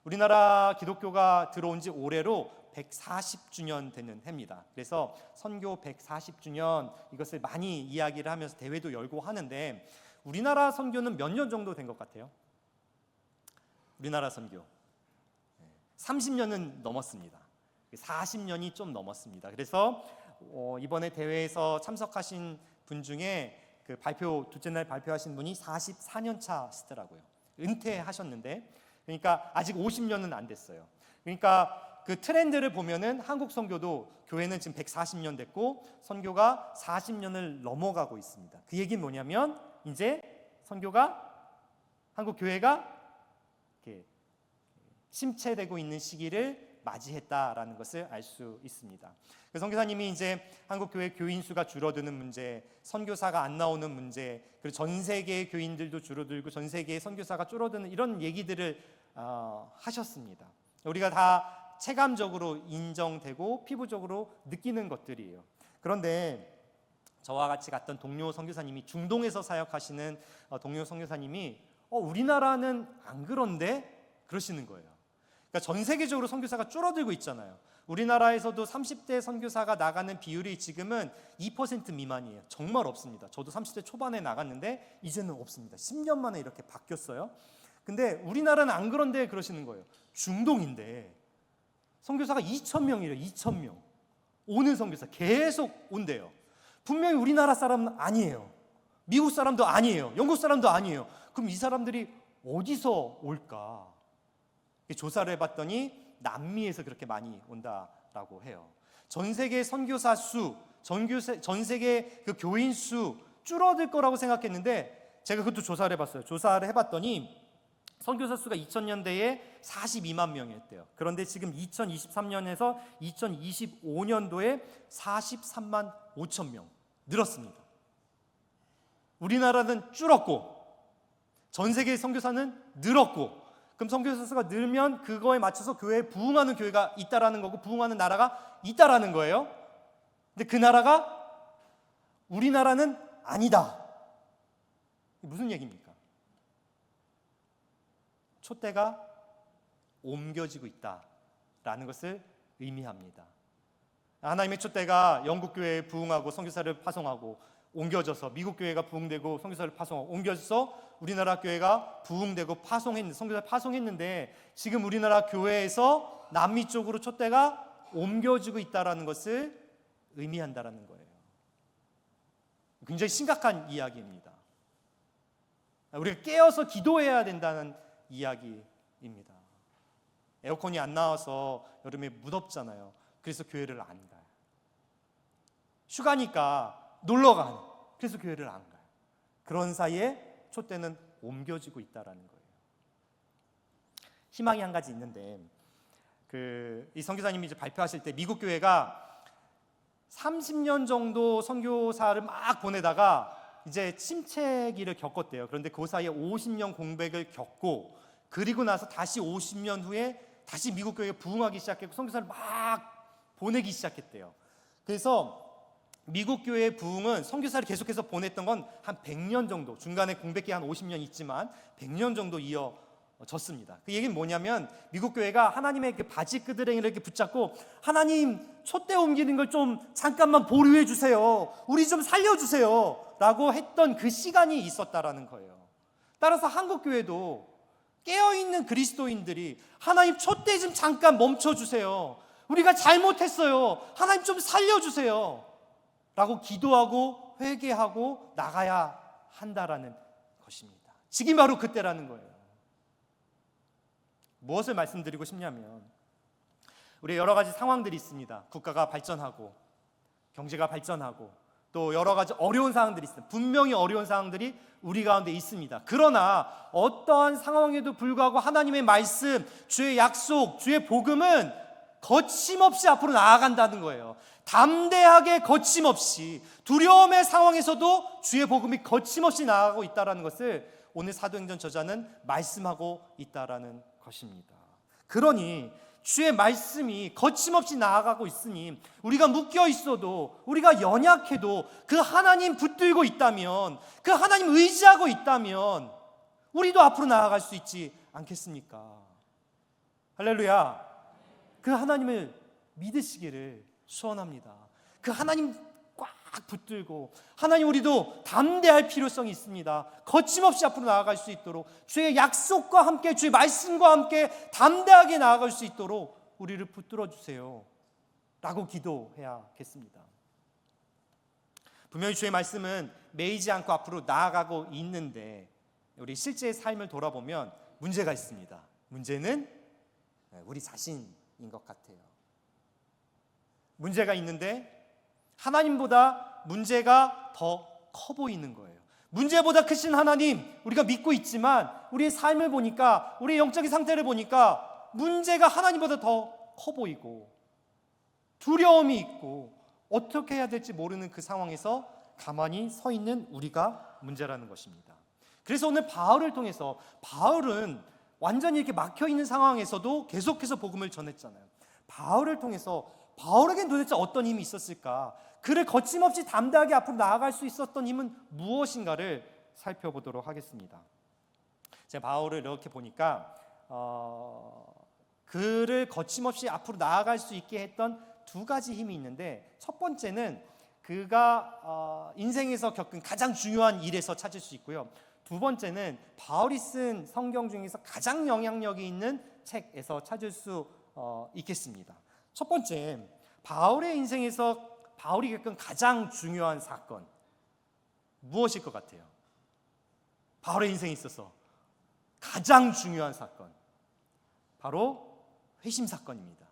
우리나라 기독교가 들어온 지 올해로 140주년 되는 해입니다. 그래서 선교 140주년 이것을 많이 이야기를 하면서 대회도 열고 하는데, 우리나라 선교는 몇 년 정도 된 것 같아요? 우리나라 선교 30년은 넘었습니다. 40년이 좀 넘었습니다. 그래서 이번에 대회에서 참석하신 분 중에 그 둘째 날 발표하신 분이 44년 차시더라고요. 은퇴하셨는데, 그러니까 아직 50년은 안 됐어요. 그러니까 그 트렌드를 보면은 한국 선교도 교회는 지금 140년 됐고 선교가 40년을 넘어가고 있습니다. 그 얘기는 뭐냐면 이제 한국 교회가 이렇게 침체되고 있는 시기를 맞이했다라는 것을 알 수 있습니다. 선교사님이 이제 한국 교회 교인 수가 줄어드는 문제, 선교사가 안 나오는 문제, 그리고 전 세계의 교인들도 줄어들고 전 세계의 선교사가 줄어드는 이런 얘기들을 하셨습니다. 우리가 다 체감적으로 인정되고 피부적으로 느끼는 것들이에요. 그런데 저와 같이 갔던 동료 선교사님이, 중동에서 사역하시는 동료 선교사님이 우리나라는 안 그런데? 그러시는 거예요. 그러니까 전 세계적으로 선교사가 줄어들고 있잖아요. 우리나라에서도 30대 선교사가 나가는 비율이 지금은 2% 미만이에요. 정말 없습니다. 저도 30대 초반에 나갔는데 이제는 없습니다. 10년 만에 이렇게 바뀌었어요. 근데 우리나라는 안 그런데 그러시는 거예요. 중동인데 선교사가 2,000명이래요. 2,000명. 오는 선교사 계속 온대요. 분명히 우리나라 사람은 아니에요. 미국 사람도 아니에요. 영국 사람도 아니에요. 그럼 이 사람들이 어디서 올까? 조사를 해봤더니 남미에서 그렇게 많이 온다라고 해요. 전 세계 선교사 수, 전 세계 그 교인 수 줄어들 거라고 생각했는데 제가 그것도 조사를 해봤어요. 조사를 해봤더니 선교사 수가 2000년대에 42만 명이었대요. 그런데 지금 2023년에서 2025년도에 43만 5천 명 늘었습니다. 우리나라는 줄었고 전 세계의 선교사는 늘었고, 그럼 선교사 수가 늘면 그거에 맞춰서 교회에 부흥하는 교회가 있다라는 거고 부흥하는 나라가 있다라는 거예요. 근데 그 나라가 우리나라는 아니다. 무슨 얘기입니까? 촛대가 옮겨지고 있다라는 것을 의미합니다. 하나님의 촛대가 영국 교회에 부흥하고 선교사를 파송하고 옮겨져서 미국 교회가 부흥되고 선교사를 파송하고 옮겨져서 우리나라 교회가 부흥되고 선교사를 파송했는데 지금 우리나라 교회에서 남미 쪽으로 촛대가 옮겨지고 있다라는 것을 의미한다라는 거예요. 굉장히 심각한 이야기입니다. 우리가 깨어서 기도해야 된다는 이야기입니다. 에어컨이 안 나와서 여름에 무덥잖아요. 그래서 교회를 안 가요. 휴가니까 놀러 가는, 그래서 교회를 안 가요. 그런 사이에 촛대는 옮겨지고 있다라는 거예요. 희망이 한 가지 있는데, 이 선교사님이 이제 발표하실 때 미국 교회가 30년 정도 선교사를 막 보내다가 이제 침체기를 겪었대요. 그런데 그 사이에 50년 공백을 겪고, 그리고 나서 다시 50년 후에 다시 미국 교회가 부흥하기 시작했고 선교사를 막 보내기 시작했대요. 그래서 미국 교회의 부흥은 선교사를 계속해서 보냈던 건 한 100년 정도, 중간에 공백기 한 50년 있지만 100년 정도 이어졌습니다. 그 얘기는 뭐냐면 미국 교회가 하나님의 그 바지끄드랭이를 이렇게 붙잡고, 하나님 촛대 옮기는 걸 좀 잠깐만 보류해 주세요, 우리 좀 살려주세요 라고 했던 그 시간이 있었다라는 거예요. 따라서 한국 교회도 깨어있는 그리스도인들이 하나님 촛대 좀 잠깐 멈춰주세요, 우리가 잘못했어요, 하나님 좀 살려주세요 라고 기도하고 회개하고 나가야 한다라는 것입니다. 지금 바로 그때라는 거예요. 무엇을 말씀드리고 싶냐면, 우리 여러 가지 상황들이 있습니다. 국가가 발전하고 경제가 발전하고 또 여러 가지 어려운 상황들이 있습니다. 분명히 어려운 상황들이 우리 가운데 있습니다. 그러나 어떠한 상황에도 불구하고 하나님의 말씀, 주의 약속, 주의 복음은 거침없이 앞으로 나아간다는 거예요. 담대하게 거침없이, 두려움의 상황에서도 주의 복음이 거침없이 나아가고 있다는 것을 오늘 사도행전 저자는 말씀하고 있다는 것입니다. 그러니 주의 말씀이 거침없이 나아가고 있으니 우리가 묶여 있어도, 우리가 연약해도 그 하나님 붙들고 있다면, 그 하나님 의지하고 있다면 우리도 앞으로 나아갈 수 있지 않겠습니까? 할렐루야. 그 하나님을 믿으시기를 소원합니다. 그 하나님 꽉 붙들고, 하나님 우리도 담대할 필요성이 있습니다. 거침없이 앞으로 나아갈 수 있도록, 주의 약속과 함께, 주의 말씀과 함께 담대하게 나아갈 수 있도록 우리를 붙들어 주세요 라고 기도해야겠습니다. 분명히 주의 말씀은 매이지 않고 앞으로 나아가고 있는데 우리 실제 삶을 돌아보면 문제가 있습니다. 문제는 우리 자신인 것 같아요. 문제가 있는데 하나님보다 문제가 더 커 보이는 거예요. 문제보다 크신 하나님 우리가 믿고 있지만 우리의 삶을 보니까, 우리의 영적인 상태를 보니까 문제가 하나님보다 더 커 보이고 두려움이 있고 어떻게 해야 될지 모르는 그 상황에서 가만히 서 있는 우리가 문제라는 것입니다. 그래서 오늘 바울을 통해서, 바울은 완전히 이렇게 막혀있는 상황에서도 계속해서 복음을 전했잖아요. 바울을 통해서 바울에겐 도대체 어떤 힘이 있었을까? 그를 거침없이 담대하게 앞으로 나아갈 수 있었던 힘은 무엇인가를 살펴보도록 하겠습니다. 제가 바울을 이렇게 보니까 그를 거침없이 앞으로 나아갈 수 있게 했던 두 가지 힘이 있는데, 첫 번째는 그가 인생에서 겪은 가장 중요한 일에서 찾을 수 있고요. 두 번째는 바울이 쓴 성경 중에서 가장 영향력이 있는 책에서 찾을 수 있겠습니다. 첫 번째, 바울의 인생에서 바울이 겪은 가장 중요한 사건 무엇일 것 같아요? 바울의 인생에 있어서 가장 중요한 사건, 바로 회심 사건입니다.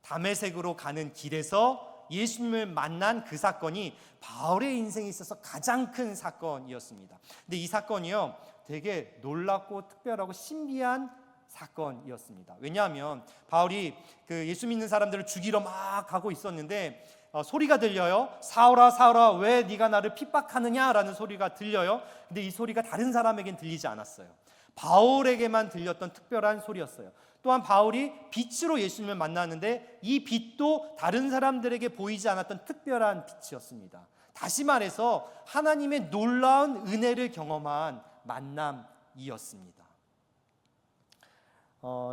다메섹으로 가는 길에서 예수님을 만난 그 사건이 바울의 인생에 있어서 가장 큰 사건이었습니다. 근데 이 사건이요, 되게 놀랍고 특별하고 신비한 사건이었습니다. 왜냐하면 바울이 그 예수 믿는 사람들을 죽이러 막 가고 있었는데 소리가 들려요. 사울아 사울아 왜 네가 나를 핍박하느냐라는 소리가 들려요. 근데 이 소리가 다른 사람에겐 들리지 않았어요. 바울에게만 들렸던 특별한 소리였어요. 또한 바울이 빛으로 예수님을 만났는데 이 빛도 다른 사람들에게 보이지 않았던 특별한 빛이었습니다. 다시 말해서 하나님의 놀라운 은혜를 경험한 만남이었습니다.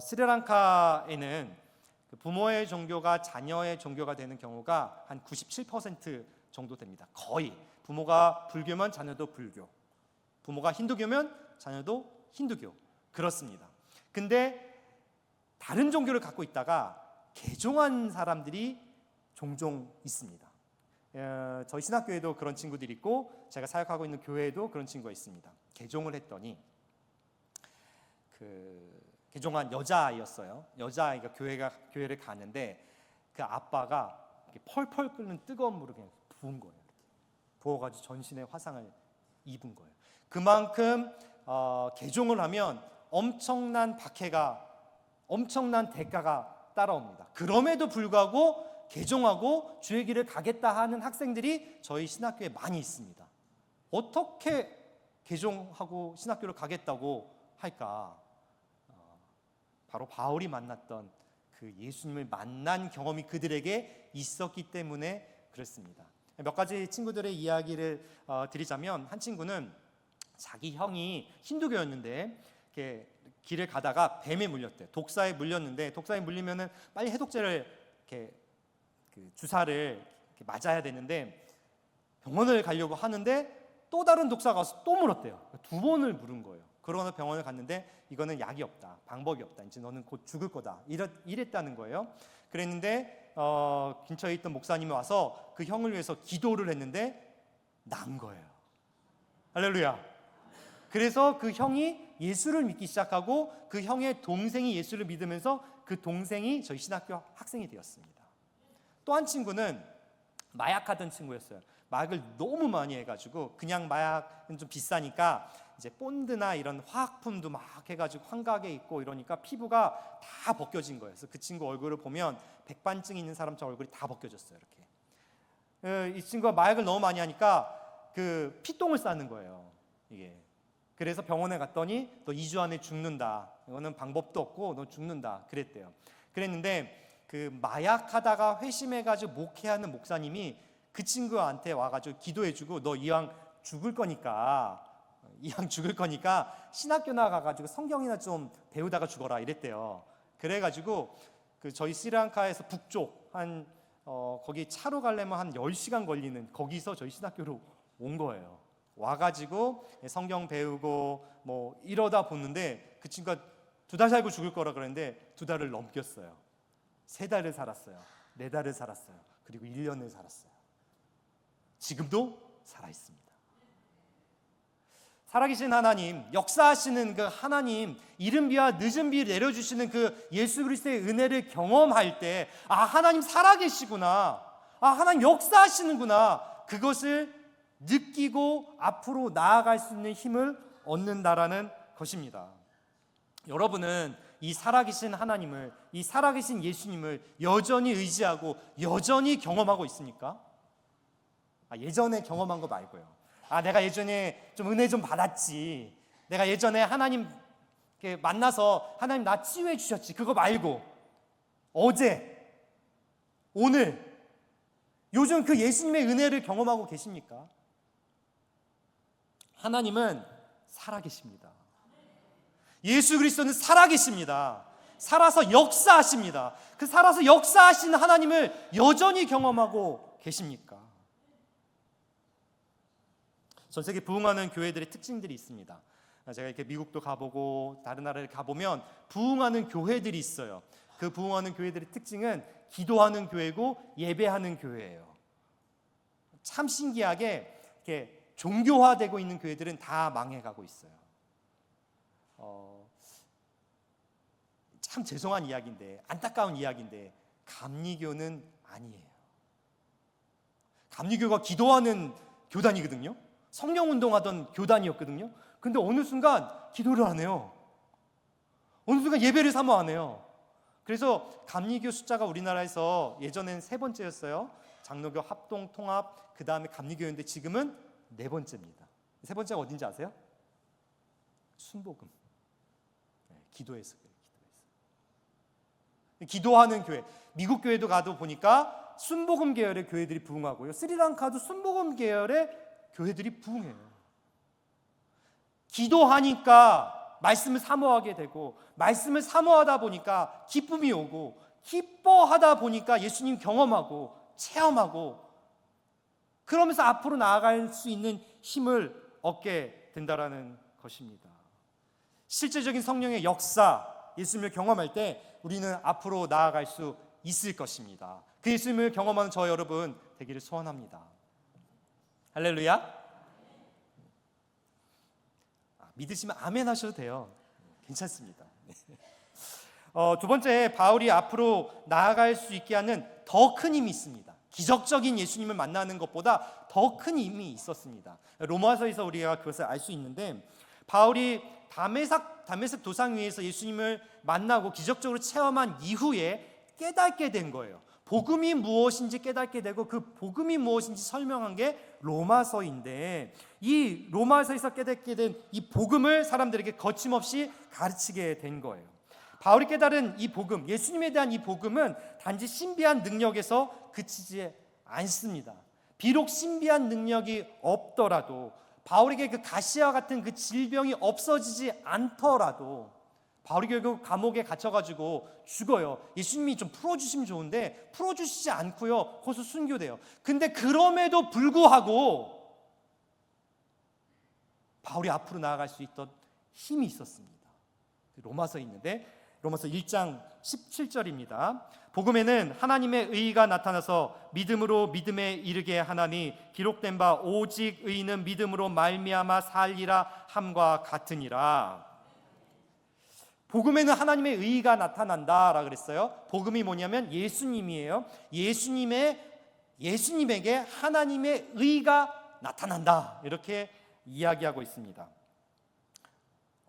스리랑카에는 부모의 종교가 자녀의 종교가 되는 경우가 한 97% 정도 됩니다. 거의 부모가 불교면 자녀도 불교, 부모가 힌두교면 자녀도 힌두교, 그렇습니다. 근데 다른 종교를 갖고 있다가 개종한 사람들이 종종 있습니다. 저희 신학교에도 그런 친구들이 있고 제가 사역하고 있는 교회에도 그런 친구가 있습니다. 개종을 했더니 개종한 여자아이였어요. 여자아이가 교회를 가는데 그 아빠가 이렇게 펄펄 끓는 뜨거운 물을 그냥 부은 거예요. 이렇게 부어가지고 전신에 화상을 입은 거예요. 그만큼 개종을 하면 엄청난 박해가, 엄청난 대가가 따라옵니다. 그럼에도 불구하고 개종하고 주의 길을 가겠다 하는 학생들이 저희 신학교에 많이 있습니다. 어떻게 개종하고 신학교를 가겠다고 할까? 바로 바울이 만났던 그 예수님을 만난 경험이 그들에게 있었기 때문에 그렇습니다. 몇 가지 친구들의 이야기를 드리자면, 한 친구는 자기 형이 힌두교였는데 이렇게 길을 가다가 뱀에 물렸대요. 독사에 물렸는데, 독사에 물리면은 빨리 해독제를 이렇게 주사를 이렇게 맞아야 되는데 병원을 가려고 하는데 또 다른 독사가 와서 또 물었대요. 두 번을 물은 거예요. 그러고 병원을 갔는데 이거는 약이 없다, 방법이 없다, 이제 너는 곧 죽을 거다, 이랬다는 거예요. 그랬는데 근처에 있던 목사님이 와서 그 형을 위해서 기도를 했는데 난 거예요. 할렐루야. 그래서 그 형이 예수를 믿기 시작하고 그 형의 동생이 예수를 믿으면서 그 동생이 저희 신학교 학생이 되었습니다. 또 한 친구는 마약하던 친구였어요. 마약을 너무 많이 해가지고 그냥 마약은 좀 비싸니까 이제 본드나 이런 화학품도 막 해가지고 환각에 있고 이러니까 피부가 다 벗겨진 거예요. 그래서 그 친구 얼굴을 보면 백반증 있는 사람처럼 얼굴이 다 벗겨졌어요. 이렇게. 이 친구가 마약을 너무 많이 하니까 그 피똥을 싸는 거예요. 이게. 그래서 병원에 갔더니 너 2주 안에 죽는다. 이거는 방법도 없고 너 죽는다. 그랬대요. 그랬는데 그 마약하다가 회심해가지고 목회하는 목사님이 그 친구한테 와가지고 기도해주고 너 이왕 죽을 거니까 신학교 나가가지고 성경이나 좀 배우다가 죽어라 이랬대요. 그래가지고 그 저희 스리랑카에서 북쪽 한 거기 차로 가려면 한 10시간 걸리는 거기서 저희 신학교로 온 거예요. 와가지고 성경 배우고 뭐 이러다 보는데 그 친구가 2달 살고 죽을 거라 그랬는데 2달을 넘겼어요. 3달을 살았어요. 4달을 살았어요. 그리고 1년을 살았어요. 지금도 살아있습니다. 살아계신 하나님, 역사하시는 그 하나님, 이른 비와 늦은 비 내려주시는 그 예수 그리스도의 은혜를 경험할 때 하나님 살아계시구나, 하나님 역사하시는구나, 그것을 느끼고 앞으로 나아갈 수 있는 힘을 얻는다라는 것입니다. 여러분은 이 살아계신 하나님을, 이 살아계신 예수님을 여전히 의지하고 여전히 경험하고 있습니까? 예전에 경험한 거 말고요. 내가 예전에 좀 은혜 좀 받았지, 내가 예전에 하나님 만나서 하나님 나 치유해 주셨지, 그거 말고 어제, 오늘, 요즘 그 예수님의 은혜를 경험하고 계십니까? 하나님은 살아계십니다. 예수 그리스도는 살아계십니다. 살아서 역사하십니다. 그 살아서 역사하시는 하나님을 여전히 경험하고 계십니까? 전 세계 부흥하는 교회들의 특징들이 있습니다. 제가 이렇게 미국도 가보고 다른 나라를 가보면 부흥하는 교회들이 있어요. 그 부흥하는 교회들의 특징은 기도하는 교회고 예배하는 교회예요. 참 신기하게 이렇게 종교화되고 있는 교회들은 다 망해가고 있어요. 참 죄송한 이야기인데, 안타까운 이야기인데, 감리교는 아니에요. 감리교가 기도하는 교단이거든요. 성령운동하던 교단이었거든요. 근데 어느 순간 기도를 안 해요. 어느 순간 예배를 사모 안 해요. 그래서 감리교 숫자가 우리나라에서 예전엔 3번째였어요. 장로교, 합동, 통합, 그 다음에 감리교였는데 지금은 4번째입니다. 3번째가 어딘지 아세요? 순복음. 기도해서 그래요. 기도하는 교회. 미국 교회도 가도 보니까 순복음 계열의 교회들이 부흥하고요. 스리랑카도 순복음 계열의 교회들이 부흥해요. 기도하니까 말씀을 사모하게 되고, 말씀을 사모하다 보니까 기쁨이 오고, 기뻐하다 보니까 예수님 경험하고 체험하고, 그러면서 앞으로 나아갈 수 있는 힘을 얻게 된다라는 것입니다. 실제적인 성령의 역사, 예수님을 경험할 때 우리는 앞으로 나아갈 수 있을 것입니다. 그 예수님을 경험하는 저 여러분 되기를 소원합니다. 할렐루야. 믿으시면 아멘 하셔도 돼요. 괜찮습니다. 두 번째, 바울이 앞으로 나아갈 수 있게 하는 더 큰 힘이 있습니다. 기적적인 예수님을 만나는 것보다 더 큰 힘이 있었습니다. 로마서에서 우리가 그것을 알 수 있는데, 바울이 다메섹 도상 위에서 예수님을 만나고 기적적으로 체험한 이후에 깨닫게 된 거예요. 복음이 무엇인지 깨닫게 되고, 그 복음이 무엇인지 설명한 게 로마서인데, 이 로마서에서 깨닫게 된 이 복음을 사람들에게 거침없이 가르치게 된 거예요. 바울이 깨달은 이 복음, 예수님에 대한 이 복음은 단지 신비한 능력에서 그치지 않습니다. 비록 신비한 능력이 없더라도, 바울에게 그 가시와 같은 그 질병이 없어지지 않더라도, 바울이 결국 감옥에 갇혀가지고 죽어요. 예수님이 좀 풀어주시면 좋은데 풀어주시지 않고요, 거기서 순교돼요. 근데 그럼에도 불구하고 바울이 앞으로 나아갈 수 있던 힘이 있었습니다. 로마서에 있는데, 로마서 1장 17절입니다. 복음에는 하나님의 의가 나타나서 믿음으로 믿음에 이르게 하나니 기록된 바 오직 의인은 믿음으로 말미암아 살리라 함과 같으니라. 복음에는 하나님의 의가 나타난다라 그랬어요. 복음이 뭐냐면 예수님이에요. 예수님에게 하나님의 의가 나타난다. 이렇게 이야기하고 있습니다.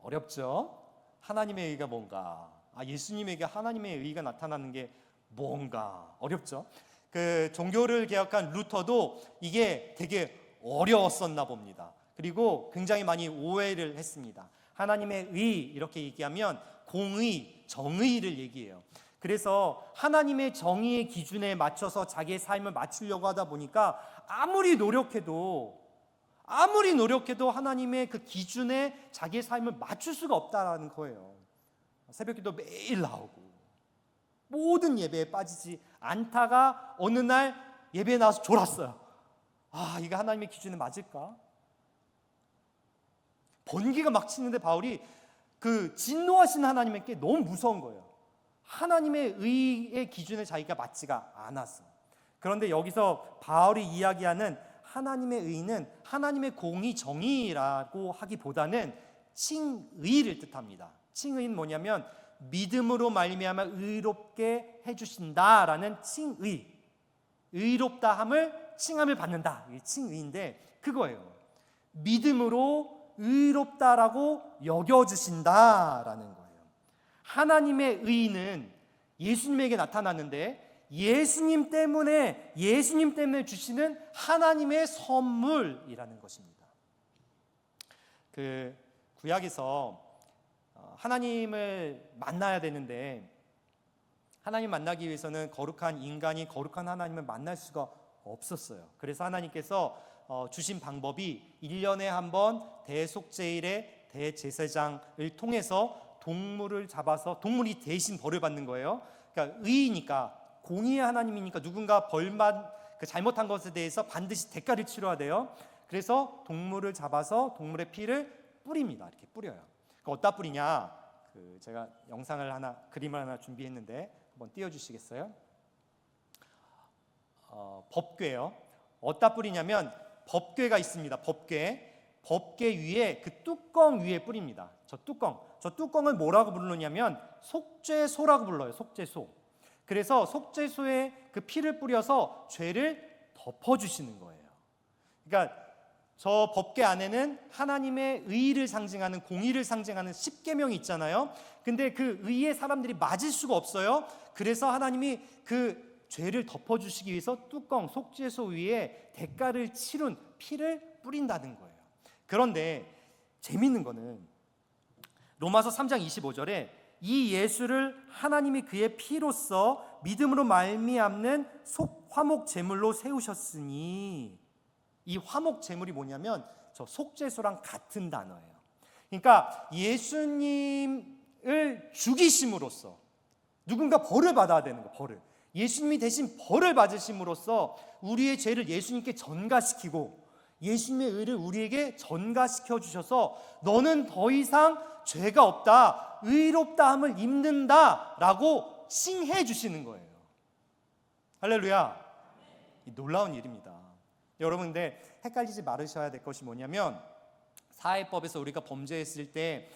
어렵죠? 하나님의 의가 뭔가? 예수님에게 하나님의 의가 나타나는 게 뭔가? 어렵죠? 그 종교를 개혁한 루터도 이게 되게 어려웠었나 봅니다. 그리고 굉장히 많이 오해를 했습니다. 하나님의 의 이렇게 얘기하면 공의, 정의를 얘기해요. 그래서 하나님의 정의의 기준에 맞춰서 자기의 삶을 맞추려고 하다 보니까 아무리 노력해도 하나님의 그 기준에 자기의 삶을 맞출 수가 없다라는 거예요. 새벽기도 매일 나오고 모든 예배에 빠지지 않다가 어느 날 예배에 나와서 졸았어요. 이게 하나님의 기준에 맞을까? 번개가 막 치는데 바울이 그 진노하신 하나님께 너무 무서운 거예요. 하나님의 의의 기준에 자기가 맞지가 않았어. 그런데 여기서 바울이 이야기하는 하나님의 의는 하나님의 공의, 정의라고 하기보다는 칭의를 뜻합니다. 칭의는 뭐냐면 믿음으로 말미암아 의롭게 해주신다라는 칭의, 의롭다함을 칭함을 받는다. 이게 칭의인데 그거예요. 믿음으로 의롭다라고 여겨주신다라는 거예요. 하나님의 의는 예수님에게 나타났는데 예수님 때문에 주시는 하나님의 선물이라는 것입니다. 그 구약에서 하나님을 만나야 되는데 하나님 만나기 위해서는 거룩한 인간이 거룩한 하나님을 만날 수가 없었어요. 그래서 하나님께서 주신 방법이 1년에 한 번 대속제일의 대제사장을 통해서 동물을 잡아서 동물이 대신 벌을 받는 거예요. 그러니까 의이니까 공의의 하나님이니까 누군가 그 잘못한 것에 대해서 반드시 대가를 치러야 돼요. 그래서 동물을 잡아서 동물의 피를 뿌립니다. 이렇게 뿌려요. 어디다 뿌리냐? 제가 그림을 하나 준비했는데 한번 띄워주시겠어요? 법궤요. 어디다 뿌리냐면 법궤가 있습니다. 법궤 위에 그 뚜껑 위에 뿌립니다. 저 뚜껑을 뭐라고 부르냐면 속죄소라고 불러요. 속죄소. 그래서 속죄소에 그 피를 뿌려서 죄를 덮어주시는 거예요. 그러니까 저 법궤 안에는 하나님의 의를 상징하는, 공의를 상징하는 10계명이 있잖아요. 근데 그 의의 사람들이 맞을 수가 없어요. 그래서 하나님이 그 죄를 덮어주시기 위해서 뚜껑, 속죄소 위에 대가를 치른 피를 뿌린다는 거예요. 그런데 재밌는 거는 로마서 3장 25절에 이 예수를 하나님이 그의 피로써 믿음으로 말미암는 화목 제물로 세우셨으니, 이 화목 제물이 뭐냐면 저 속죄소랑 같은 단어예요. 그러니까 예수님을 죽이심으로써 누군가 벌을 받아야 되는 거예요. 벌을. 예수님이 대신 벌을 받으심으로써 우리의 죄를 예수님께 전가시키고 예수님의 의를 우리에게 전가시켜 주셔서 너는 더 이상 죄가 없다, 의롭다함을 입는다라고 칭해 주시는 거예요. 할렐루야. 이 놀라운 일입니다. 여러분, 근데 헷갈리지 말으셔야 될 것이 뭐냐면 사회법에서 우리가 범죄했을 때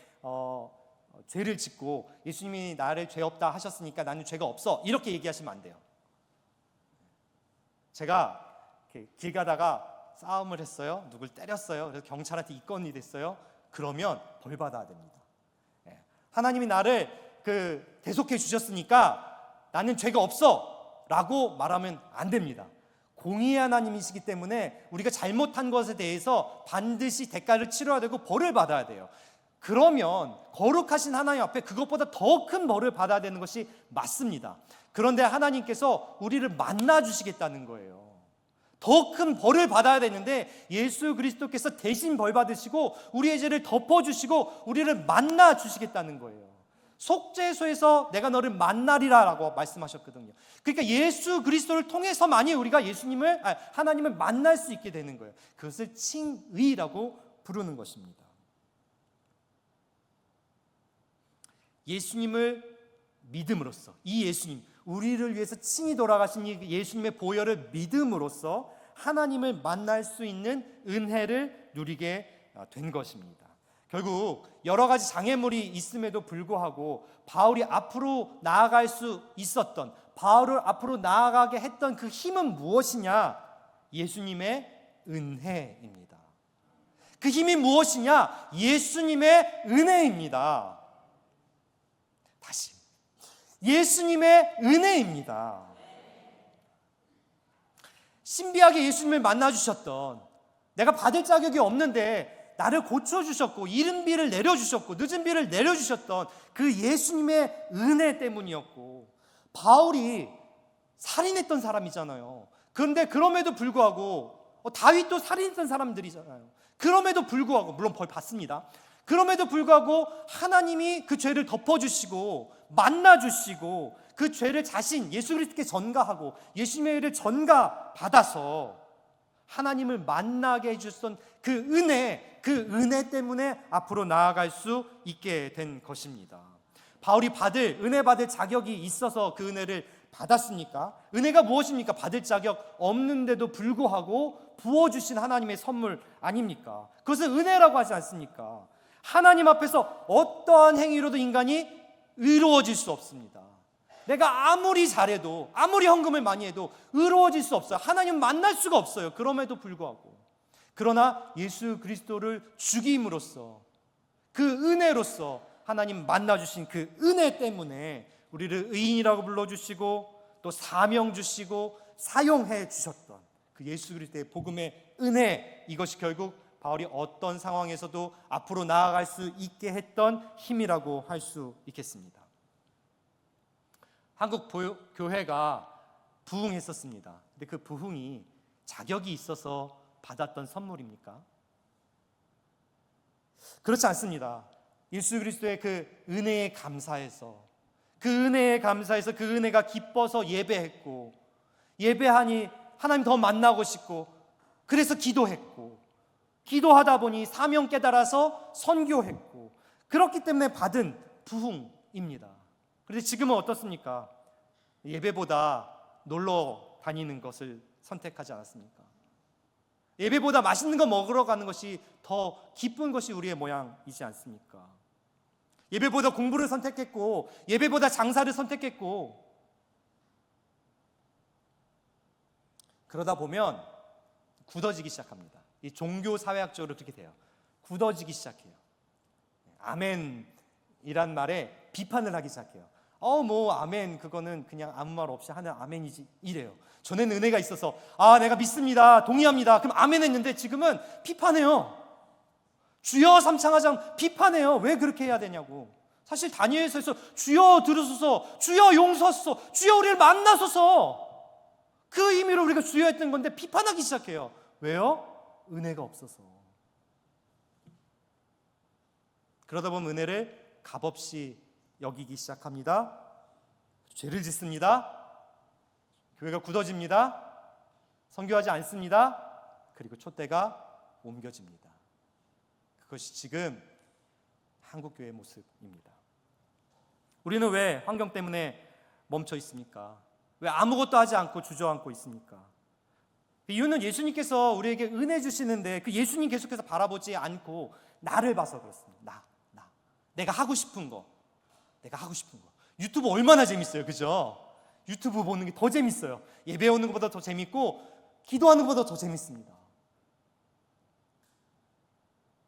죄를 짓고 예수님이 나를 죄 없다 하셨으니까 나는 죄가 없어, 이렇게 얘기하시면 안 돼요. 제가 길 가다가 싸움을 했어요. 누굴 때렸어요. 그래서 경찰한테 입건이 됐어요. 그러면 벌 받아야 됩니다. 하나님이 나를 대속해 주셨으니까 나는 죄가 없어 라고 말하면 안 됩니다. 공의의 하나님이시기 때문에 우리가 잘못한 것에 대해서 반드시 대가를 치러야 되고 벌을 받아야 돼요. 그러면 거룩하신 하나님 앞에 그것보다 더 큰 벌을 받아야 되는 것이 맞습니다. 그런데 하나님께서 우리를 만나 주시겠다는 거예요. 더 큰 벌을 받아야 되는데 예수 그리스도께서 대신 벌 받으시고 우리의 죄를 덮어주시고 우리를 만나 주시겠다는 거예요. 속죄소에서 내가 너를 만나리라 라고 말씀하셨거든요. 그러니까 예수 그리스도를 통해서만이 우리가 하나님을 만날 수 있게 되는 거예요. 그것을 칭의라고 부르는 것입니다. 예수님을 믿음으로써, 이 예수님, 우리를 위해서 친히 돌아가신 이 예수님의 보혈을 믿음으로써 하나님을 만날 수 있는 은혜를 누리게 된 것입니다. 결국 여러 가지 장애물이 있음에도 불구하고 바울이 앞으로 나아갈 수 있었던, 바울을 앞으로 나아가게 했던 그 힘은 무엇이냐? 예수님의 은혜입니다. 그 힘이 무엇이냐? 예수님의 은혜입니다. 다시, 예수님의 은혜입니다. 신비하게 예수님을 만나주셨던, 내가 받을 자격이 없는데 나를 고쳐주셨고 이른 비를 내려주셨고 늦은 비를 내려주셨던 그 예수님의 은혜 때문이었고, 바울이 살인했던 사람이잖아요. 그런데 그럼에도 불구하고 다윗도 살인했던 사람들이잖아요. 그럼에도 불구하고, 물론 벌 받습니다. 그럼에도 불구하고 하나님이 그 죄를 덮어주시고 만나주시고 그 죄를 자신 예수 그리스도께 전가하고 예수님의 일을 전가받아서 하나님을 만나게 해주셨던 그 은혜 때문에 앞으로 나아갈 수 있게 된 것입니다. 바울이 은혜 받을 자격이 있어서 그 은혜를 받았습니까? 은혜가 무엇입니까? 받을 자격 없는데도 불구하고 부어주신 하나님의 선물 아닙니까? 그것을 은혜라고 하지 않습니까? 하나님 앞에서 어떠한 행위로도 인간이 의로워질 수 없습니다. 내가 아무리 잘해도, 아무리 헌금을 많이 해도 의로워질 수 없어요. 하나님 만날 수가 없어요. 그럼에도 불구하고, 그러나 예수 그리스도를 죽임으로써, 그 은혜로써 하나님 만나주신 그 은혜 때문에 우리를 의인이라고 불러주시고 또 사명 주시고 사용해 주셨던 그 예수 그리스도의 복음의 은혜, 이것이 결국 바울이 어떤 상황에서도 앞으로 나아갈 수 있게 했던 힘이라고 할 수 있겠습니다. 한국 교회가 부흥했었습니다. 근데 그 부흥이 자격이 있어서 받았던 선물입니까? 그렇지 않습니다. 예수 그리스도의 그 은혜에 감사해서, 그 은혜에 감사해서 그 은혜가 기뻐서 예배했고, 예배하니 하나님 더 만나고 싶고, 그래서 기도했고, 기도하다 보니 사명 깨달아서 선교했고, 그렇기 때문에 받은 부흥입니다. 그런데 지금은 어떻습니까? 예배보다 놀러 다니는 것을 선택하지 않았습니까? 예배보다 맛있는 거 먹으러 가는 것이 더 기쁜 것이 우리의 모양이지 않습니까? 예배보다 공부를 선택했고, 예배보다 장사를 선택했고, 그러다 보면 굳어지기 시작합니다. 이 종교 사회학적으로 그렇게 돼요. 굳어지기 시작해요. 아멘이란 말에 비판을 하기 시작해요. 아멘, 그거는 그냥 아무 말 없이 하는 아멘이지, 이래요. 전에는 은혜가 있어서 내가 믿습니다, 동의합니다, 그럼 아멘 했는데 지금은 비판해요. 주여 삼창하장 비판해요. 왜 그렇게 해야 되냐고. 사실 다니엘서에서 주여 들으소서, 주여 용서하소서, 주여 우리를 만나소서, 그 의미로 우리가 주여 했던 건데 비판하기 시작해요. 왜요? 은혜가 없어서. 그러다 보면 은혜를 값없이 여기기 시작합니다. 죄를 짓습니다. 교회가 굳어집니다. 선교하지 않습니다. 그리고 촛대가 옮겨집니다. 그것이 지금 한국교회의 모습입니다. 우리는 왜 환경 때문에 멈춰 있습니까? 왜 아무것도 하지 않고 주저앉고 있습니까? 이유는 예수님께서 우리에게 은혜 주시는데 그 예수님 계속해서 바라보지 않고 나를 봐서 그렇습니다. 내가 하고 싶은 거. 유튜브 얼마나 재밌어요, 그죠? 유튜브 보는 게 더 재밌어요. 예배 오는 것보다 더 재밌고 기도하는 것보다 더 재밌습니다.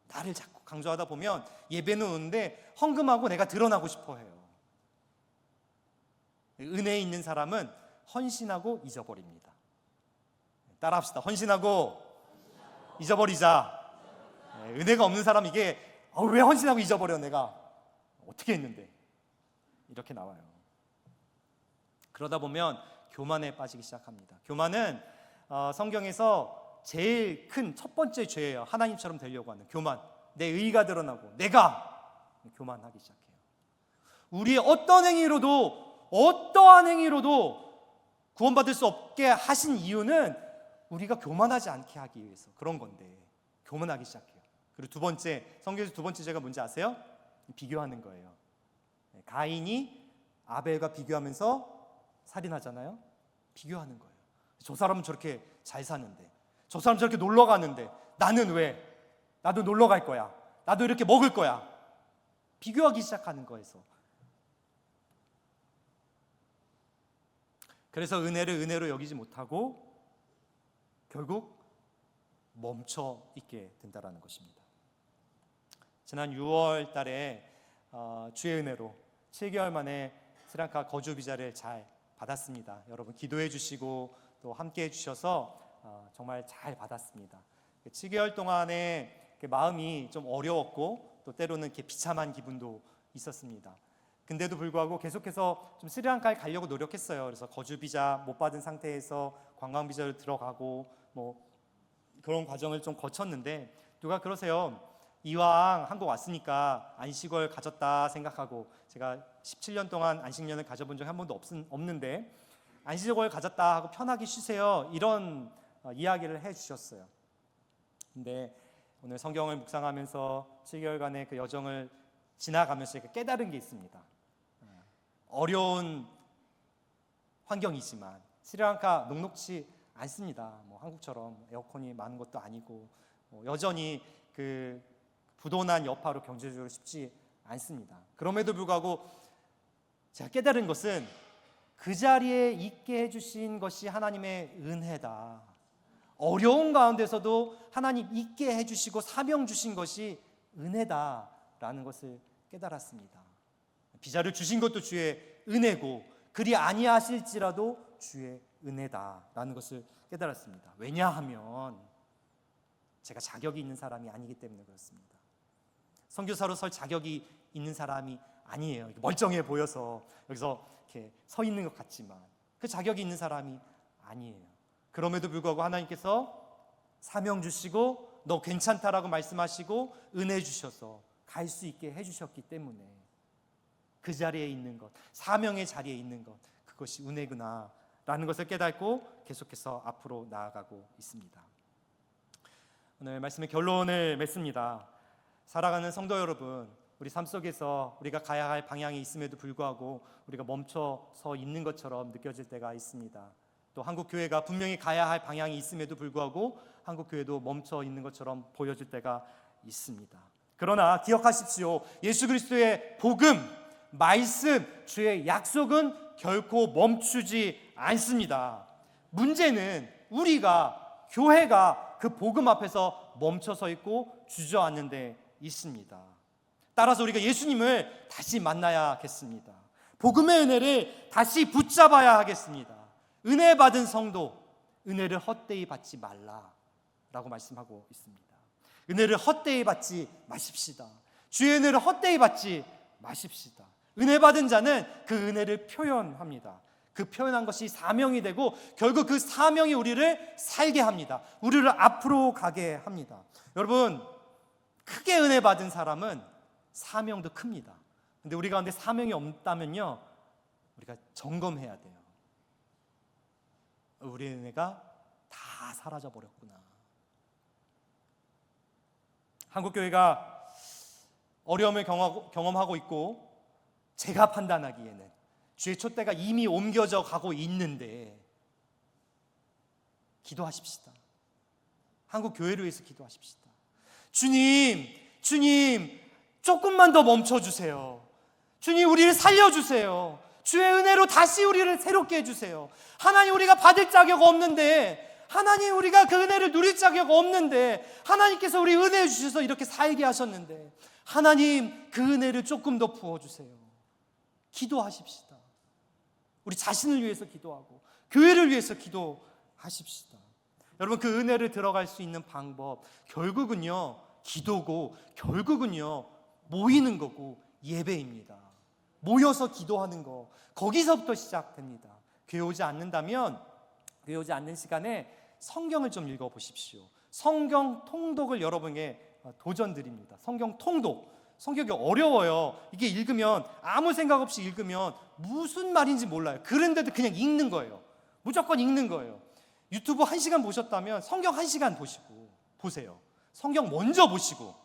나를 자꾸 강조하다 보면 예배는 오는데 헌금하고 내가 드러나고 싶어 해요. 은혜 있는 사람은 헌신하고 잊어버립니다. 따라합시다. 헌신하고 잊어버리자. 은혜가 없는 사람, 이게 왜 헌신하고 잊어버려, 내가 어떻게 했는데, 이렇게 나와요. 그러다 보면 교만에 빠지기 시작합니다. 교만은 성경에서 제일 큰 첫 번째 죄예요. 하나님처럼 되려고 하는 교만. 내 의가 드러나고 내가 교만하기 시작해요. 우리의 어떠한 행위로도 구원받을 수 없게 하신 이유는 우리가 교만하지 않게 하기 위해서 그런 건데, 교만하기 시작해요. 그리고 두 번째, 성경에서 두 번째 죄가 뭔지 아세요? 비교하는 거예요. 가인이 아벨과 비교하면서 살인하잖아요. 비교하는 거예요. 저 사람은 저렇게 잘 사는데, 저 사람은 저렇게 놀러 가는데 나는 왜? 나도 놀러 갈 거야. 나도 이렇게 먹을 거야. 비교하기 시작하는 거에서. 그래서 은혜를 은혜로 여기지 못하고 결국 멈춰 있게 된다라는 것입니다. 지난 6월 달에 주의 은혜로 7개월 만에 스리랑카 거주 비자를 잘 받았습니다. 여러분 기도해 주시고 또 함께 해 주셔서 정말 잘 받았습니다. 7개월 동안에 마음이 좀 어려웠고 또 때로는 이렇게 비참한 기분도 있었습니다. 근데도 불구하고 계속해서 좀 스리랑카에 가려고 노력했어요. 그래서 거주 비자 못 받은 상태에서 관광 비자를 들어가고 뭐 그런 과정을 좀 거쳤는데 누가 그러세요. 이왕 한국 왔으니까 안식월 가졌다 생각하고, 제가 17년 동안 안식년을 가져본 적이 한 번도 없는데 안식월 가졌다 하고 편하게 쉬세요, 이런 이야기를 해주셨어요. 근데 오늘 성경을 묵상하면서 7개월간의 그 여정을 지나가면서 제가 깨달은 게 있습니다. 어려운 환경이지만 스리랑카 녹록지 않습니다. 뭐 한국처럼 에어컨이 많은 것도 아니고 여전히 그 부도난 여파로 경제적으로 쉽지 않습니다. 그럼에도 불구하고 제가 깨달은 것은 그 자리에 있게 해주신 것이 하나님의 은혜다. 어려운 가운데서도 하나님 있게 해주시고 사명 주신 것이 은혜다라는 것을 깨달았습니다. 비자를 주신 것도 주의 은혜고 그리 아니하실지라도 주의 은혜다라는 것을 깨달았습니다. 왜냐하면 제가 자격이 있는 사람이 아니기 때문에 그렇습니다. 선교사로 설 자격이 있는 사람이 아니에요. 멀쩡해 보여서 여기서 이렇게 서 있는 것 같지만 그 자격이 있는 사람이 아니에요. 그럼에도 불구하고 하나님께서 사명 주시고 너 괜찮다라고 말씀하시고 은혜 주셔서 갈 수 있게 해주셨기 때문에 그 자리에 있는 것, 사명의 자리에 있는 것, 그것이 은혜구나 라는 것을 깨닫고 계속해서 앞으로 나아가고 있습니다. 오늘 말씀의 결론을 맺습니다. 살아가는 성도 여러분, 우리 삶 속에서 우리가 가야 할 방향이 있음에도 불구하고 우리가 멈춰서 있는 것처럼 느껴질 때가 있습니다. 또 한국 교회가 분명히 가야 할 방향이 있음에도 불구하고 한국 교회도 멈춰 있는 것처럼 보여질 때가 있습니다. 그러나 기억하십시오. 예수 그리스도의 복음, 말씀, 주의 약속은 결코 멈추지 않습니다. 문제는 우리가, 교회가 그 복음 앞에서 멈춰서 있고 주저앉는 데 있습니다. 따라서 우리가 예수님을 다시 만나야겠습니다. 복음의 은혜를 다시 붙잡아야 하겠습니다. 은혜 받은 성도, 은혜를 헛되이 받지 말라라고 말씀하고 있습니다. 은혜를 헛되이 받지 마십시다. 주의 은혜를 헛되이 받지 마십시다. 은혜 받은 자는 그 은혜를 표현합니다. 그 표현한 것이 사명이 되고 결국 그 사명이 우리를 살게 합니다. 우리를 앞으로 가게 합니다. 여러분, 크게 은혜 받은 사람은 사명도 큽니다. 근데 우리 가운데 사명이 없다면요, 우리가 점검해야 돼요. 우리의 은혜가 다 사라져 버렸구나. 한국교회가 어려움을 경험하고 있고 제가 판단하기에는 주의 촛대가 이미 옮겨져 가고 있는데 기도하십시다. 한국교회를 위해서 기도하십시다. 주님, 조금만 더 멈춰주세요. 주님, 우리를 살려주세요. 주의 은혜로 다시 우리를 새롭게 해주세요. 하나님, 우리가 받을 자격 없는데, 하나님, 우리가 그 은혜를 누릴 자격 없는데, 하나님께서 우리 은혜 주셔서 이렇게 살게 하셨는데, 하나님, 그 은혜를 조금 더 부어주세요. 기도하십시다. 우리 자신을 위해서 기도하고 교회를 위해서 기도하십시다. 여러분, 그 은혜를 들어갈 수 있는 방법, 결국은요 기도고, 결국은요 모이는 거고 예배입니다. 모여서 기도하는 거, 거기서부터 시작됩니다. 교회 오지 않는다면 교회 오지 않는 시간에 성경을 좀 읽어보십시오. 성경 통독을 여러분에게 도전드립니다. 성경 통독. 성경이 어려워요. 이게 읽으면, 아무 생각 없이 읽으면 무슨 말인지 몰라요. 그런데도 그냥 읽는 거예요. 무조건 읽는 거예요. 유튜브 1시간 보셨다면 성경 1시간 보세요. 성경 먼저 보시고.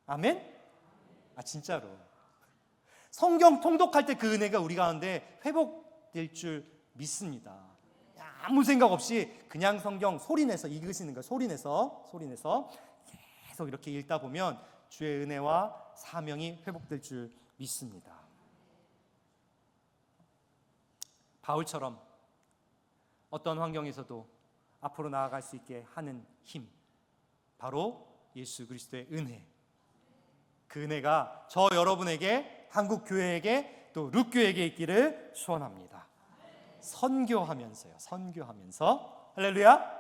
아멘? 진짜로. 성경 통독할 때 그 은혜가 우리 가운데 회복될 줄 믿습니다. 아무 생각 없이 그냥 성경 소리내서 읽으시는 거예요. 소리내서 계속 이렇게 읽다 보면 주의 은혜와 사명이 회복될 줄 믿습니다. 바울처럼 어떤 환경에서도 앞으로 나아갈 수 있게 하는 힘, 바로 예수 그리스도의 은혜. 그 은혜가 저 여러분에게, 한국 교회에게, 또 룻교회에게 있기를 소원합니다. 선교하면서요. 선교하면서. 할렐루야.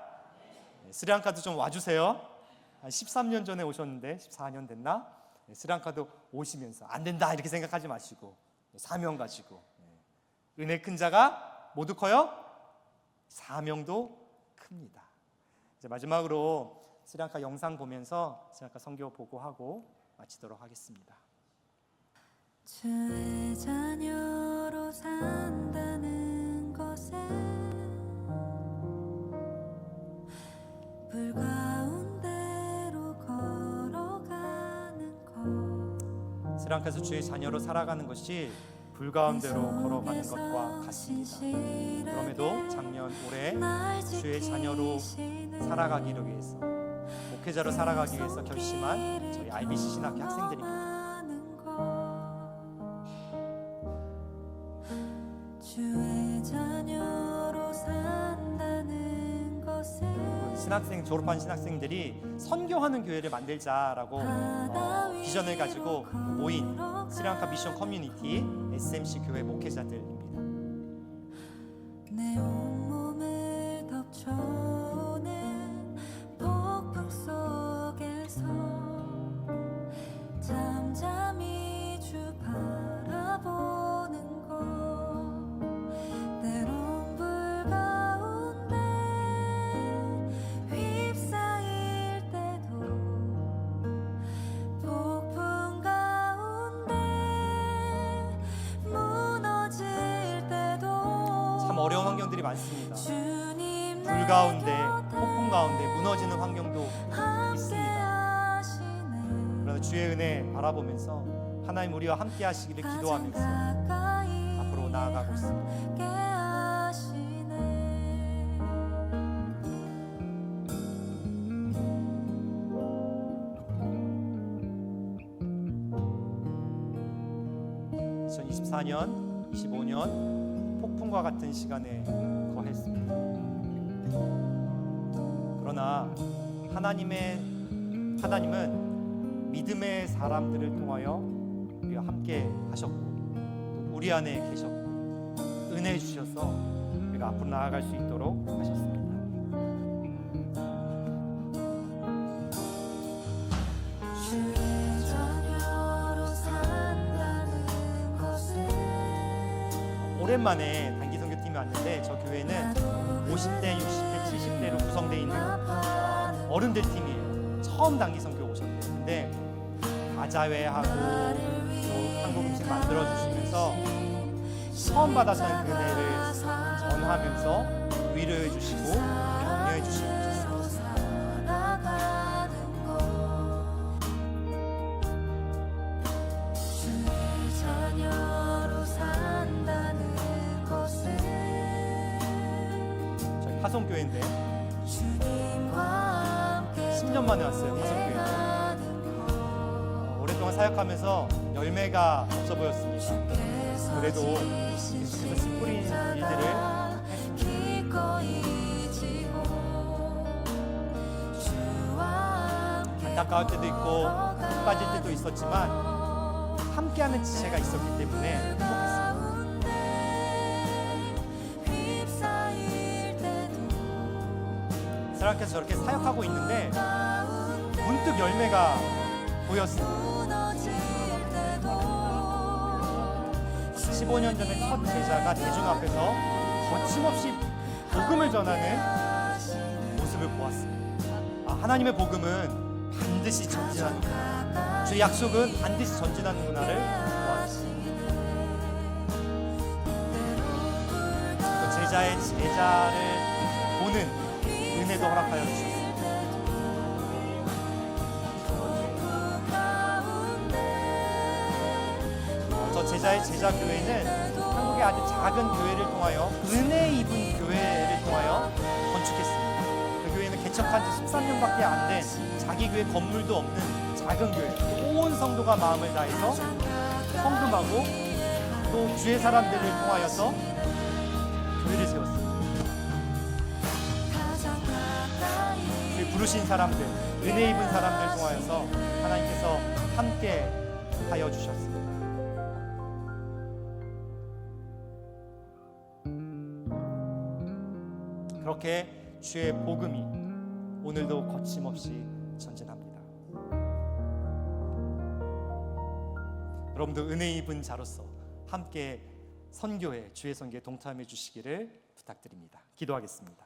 스리랑카도 좀 와주세요. 한 13년 전에 오셨는데 14년 됐나? 스리랑카도 오시면서 안 된다 이렇게 생각하지 마시고 사명 가지고, 은혜 큰 자가 모두 커요. 사명도 큽니다. 이제 마지막으로 스리랑카 영상 보면서 스리랑카 선교 보고하고 마치도록 하겠습니다. 주의 자녀로 산다는 것에 불 가운데로 걸어가는 것, 스리랑카에서 주의 자녀로 살아가는 것이 불 가운데로 걸어가는 것과 같습니다. 그럼에도 작년 올해 주의 자녀로 살아가기를 위해서, 목회자로 살아가기 위해서 결심한 저희 IBC 신학교 학생들입니다. 주의 자녀로 산다는 것에 신학생, 졸업한 신학생들이 선교하는 교회를 만들자라고 비전을 가지고 모인 스리랑카 미션 커뮤니티 SMC 교회 목회자들입니다. 내 온몸을 덮쳐오는 폭풍 속에서 잠잠히 주 바라보는 것, 때론 불 가운데 휩싸일 때도, 폭풍 가운데 무너질 때도 참 어려운 환경들이 많습니다. 주님 불 가운데, 폭풍 가운데 무너지는 환경도 있습니다. 그러나 주의 은혜 바라보면서 하나님 우리와 함께 하시기를 기도하면서 앞으로 나아가고 있습니다. (2024년) (25년) 폭풍과 같은 시간에 거했습니다. 그러나 하나님은 믿음의 사람들을 통하여 우리와 함께 하셨고, 또 우리 안에 계셨고, 은혜 주셔서 우리가 앞으로 나아갈 수 있도록 하셨습니다. 주의 자녀로 산다는 것에 오랜만에 단기 선교팀이 왔는데 저 교회는 50대, 60대, 70대로 구성되어 있는 어른들 팀이에요. 처음 단기 선교 오셨대요. 근데 다자회하고 또 한국 음식 만들어 주시면서 처음 받아서는 그 은혜를 전하면서 위로해 주시고 격려해 주시고 계셨습니다. 주의 자녀로 산다는 것에 저희 파송교회인데 주님과 함께 10년 만에 왔어요. 파송교회인데 오랫동안 사역하면서 열매가 없어 보였습니다. 그래도 계속해서 씨 뿌리는 일들을 기꺼이 지고 주와 함께 안타까울 때도 있고 힘 빠질 때도 있었지만 함께하는 지체가 있었기 때문에 행복했습니다. 휩싸일 때도 스리랑카에서 저렇게 사역하고 있는데 문득 열매가 보였습니다. 무너질 때도 15년 전에 첫 제자가 대중 앞에서 거침없이 복음을 전하는 모습을 보았습니다. 하나님의 복음은 반드시 전진하는구나, 주의 약속은 반드시 전진하는구나를 보았습니다. 또 제자의 제자를 보는 은혜도 허락하여 주셨습니다. 저 제자의 제자 교회는 한국의 아주 작은 교회를 통하여 은혜 입은 교회를 통하여 건축했습니다. 그 교회는 개척한 지 13년밖에 안 된 자기 교회 건물도 없는 작은 교회, 온 성도가 마음을 다해서 헌금하고 또 주의 사람들을 통하여서 교회를 세웠습니다. 그 부르신 사람들, 은혜 입은 사람들 통하여서 하나님께서 함께 하여 주셨습니다. 그렇게 주의 복음이 오늘도 거침없이 전진합니다. 여러분도 은혜 입은 자로서 함께 선교회, 주의 선교에 동참해 주시기를 부탁드립니다. 기도하겠습니다.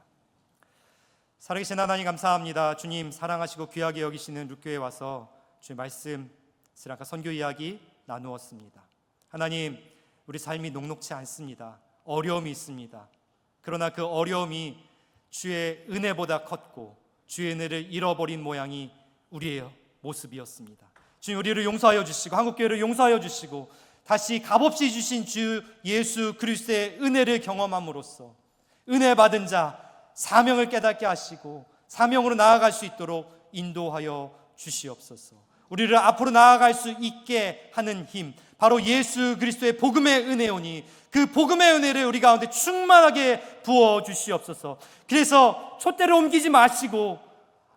살아계신 하나님 감사합니다. 주님 사랑하시고 귀하게 여기시는 룻교회에 와서 주의 말씀, 스리랑카 선교 이야기 나누었습니다. 하나님, 우리 삶이 녹록지 않습니다. 어려움이 있습니다. 그러나 그 어려움이 주의 은혜보다 컸고 주의 은혜를 잃어버린 모양이 우리의 모습이었습니다. 주님, 우리를 용서하여 주시고 한국교회를 용서하여 주시고 다시 값없이 주신 주 예수 그리스도의 은혜를 경험함으로써 은혜 받은 자 사명을 깨닫게 하시고 사명으로 나아갈 수 있도록 인도하여 주시옵소서. 우리를 앞으로 나아갈 수 있게 하는 힘, 바로 예수 그리스도의 복음의 은혜오니 그 복음의 은혜를 우리 가운데 충만하게 부어 주시옵소서. 그래서 촛대를 옮기지 마시고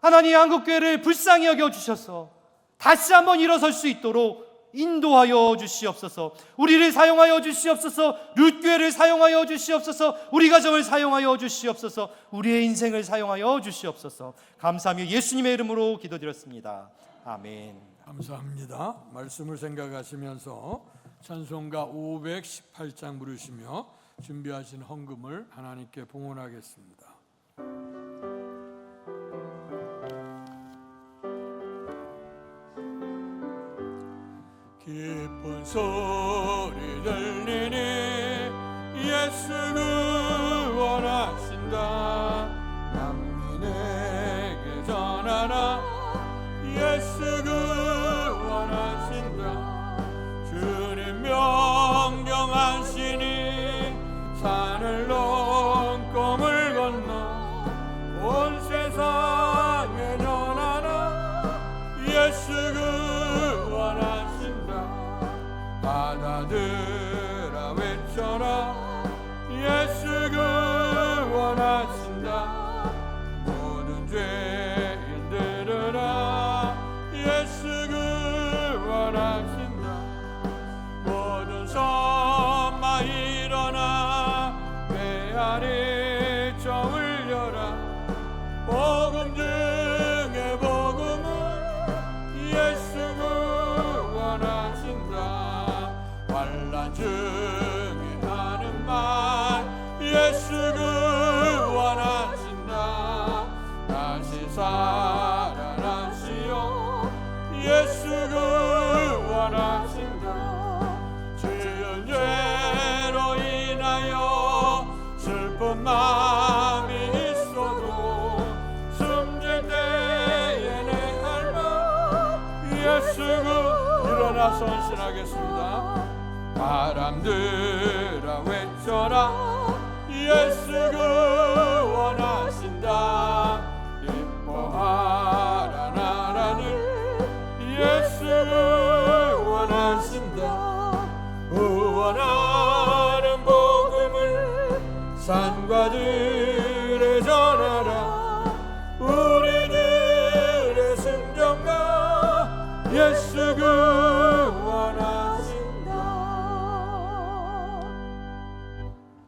하나님 한국교회를 불쌍히 여겨 주셔서 다시 한번 일어설 수 있도록 인도하여 주시옵소서. 우리를 사용하여 주시옵소서. 룻교회를 사용하여 주시옵소서. 우리 가정을 사용하여 주시옵소서. 우리의 인생을 사용하여 주시옵소서. 감사하며 예수님의 이름으로 기도드렸습니다. 아멘. 감사합니다. 말씀을 생각하시면서 찬송가 518장 부르시며 준비하신 헌금을 하나님께 봉헌하겠습니다. 깊은 소리 들리니 예수 구원하신다. 만민에게 전하라. 예수 구원하신다. 주님 명령하시니 산을 넘고 물 건너 온 세상에 전하라. 예수 구원하신다. 받아들아 외쳐라. 예수 구원하신다. 모든 죄인 들으라. 예수 구원하신다. 모든 선마 일어나 메아리 저 울려라. 복음 중에 복음을 예수 구원하신다. 환난 중에 하는 말 예수 구원하신다. 다시 살아나시오. 예수 구원하신다. 지은 죄로 인하여 슬픈 마음이 있어도 숨질 때에 내 할망 예수 일어나 선신하겠습니다. 바람들아 외쳐라. 예수 구원하신다. 기뻐하라 나라를. 예수 구원하신다. 구원하는 복음을 산과 들에 전하라. 우리들의 순종가 예수 구원하신다.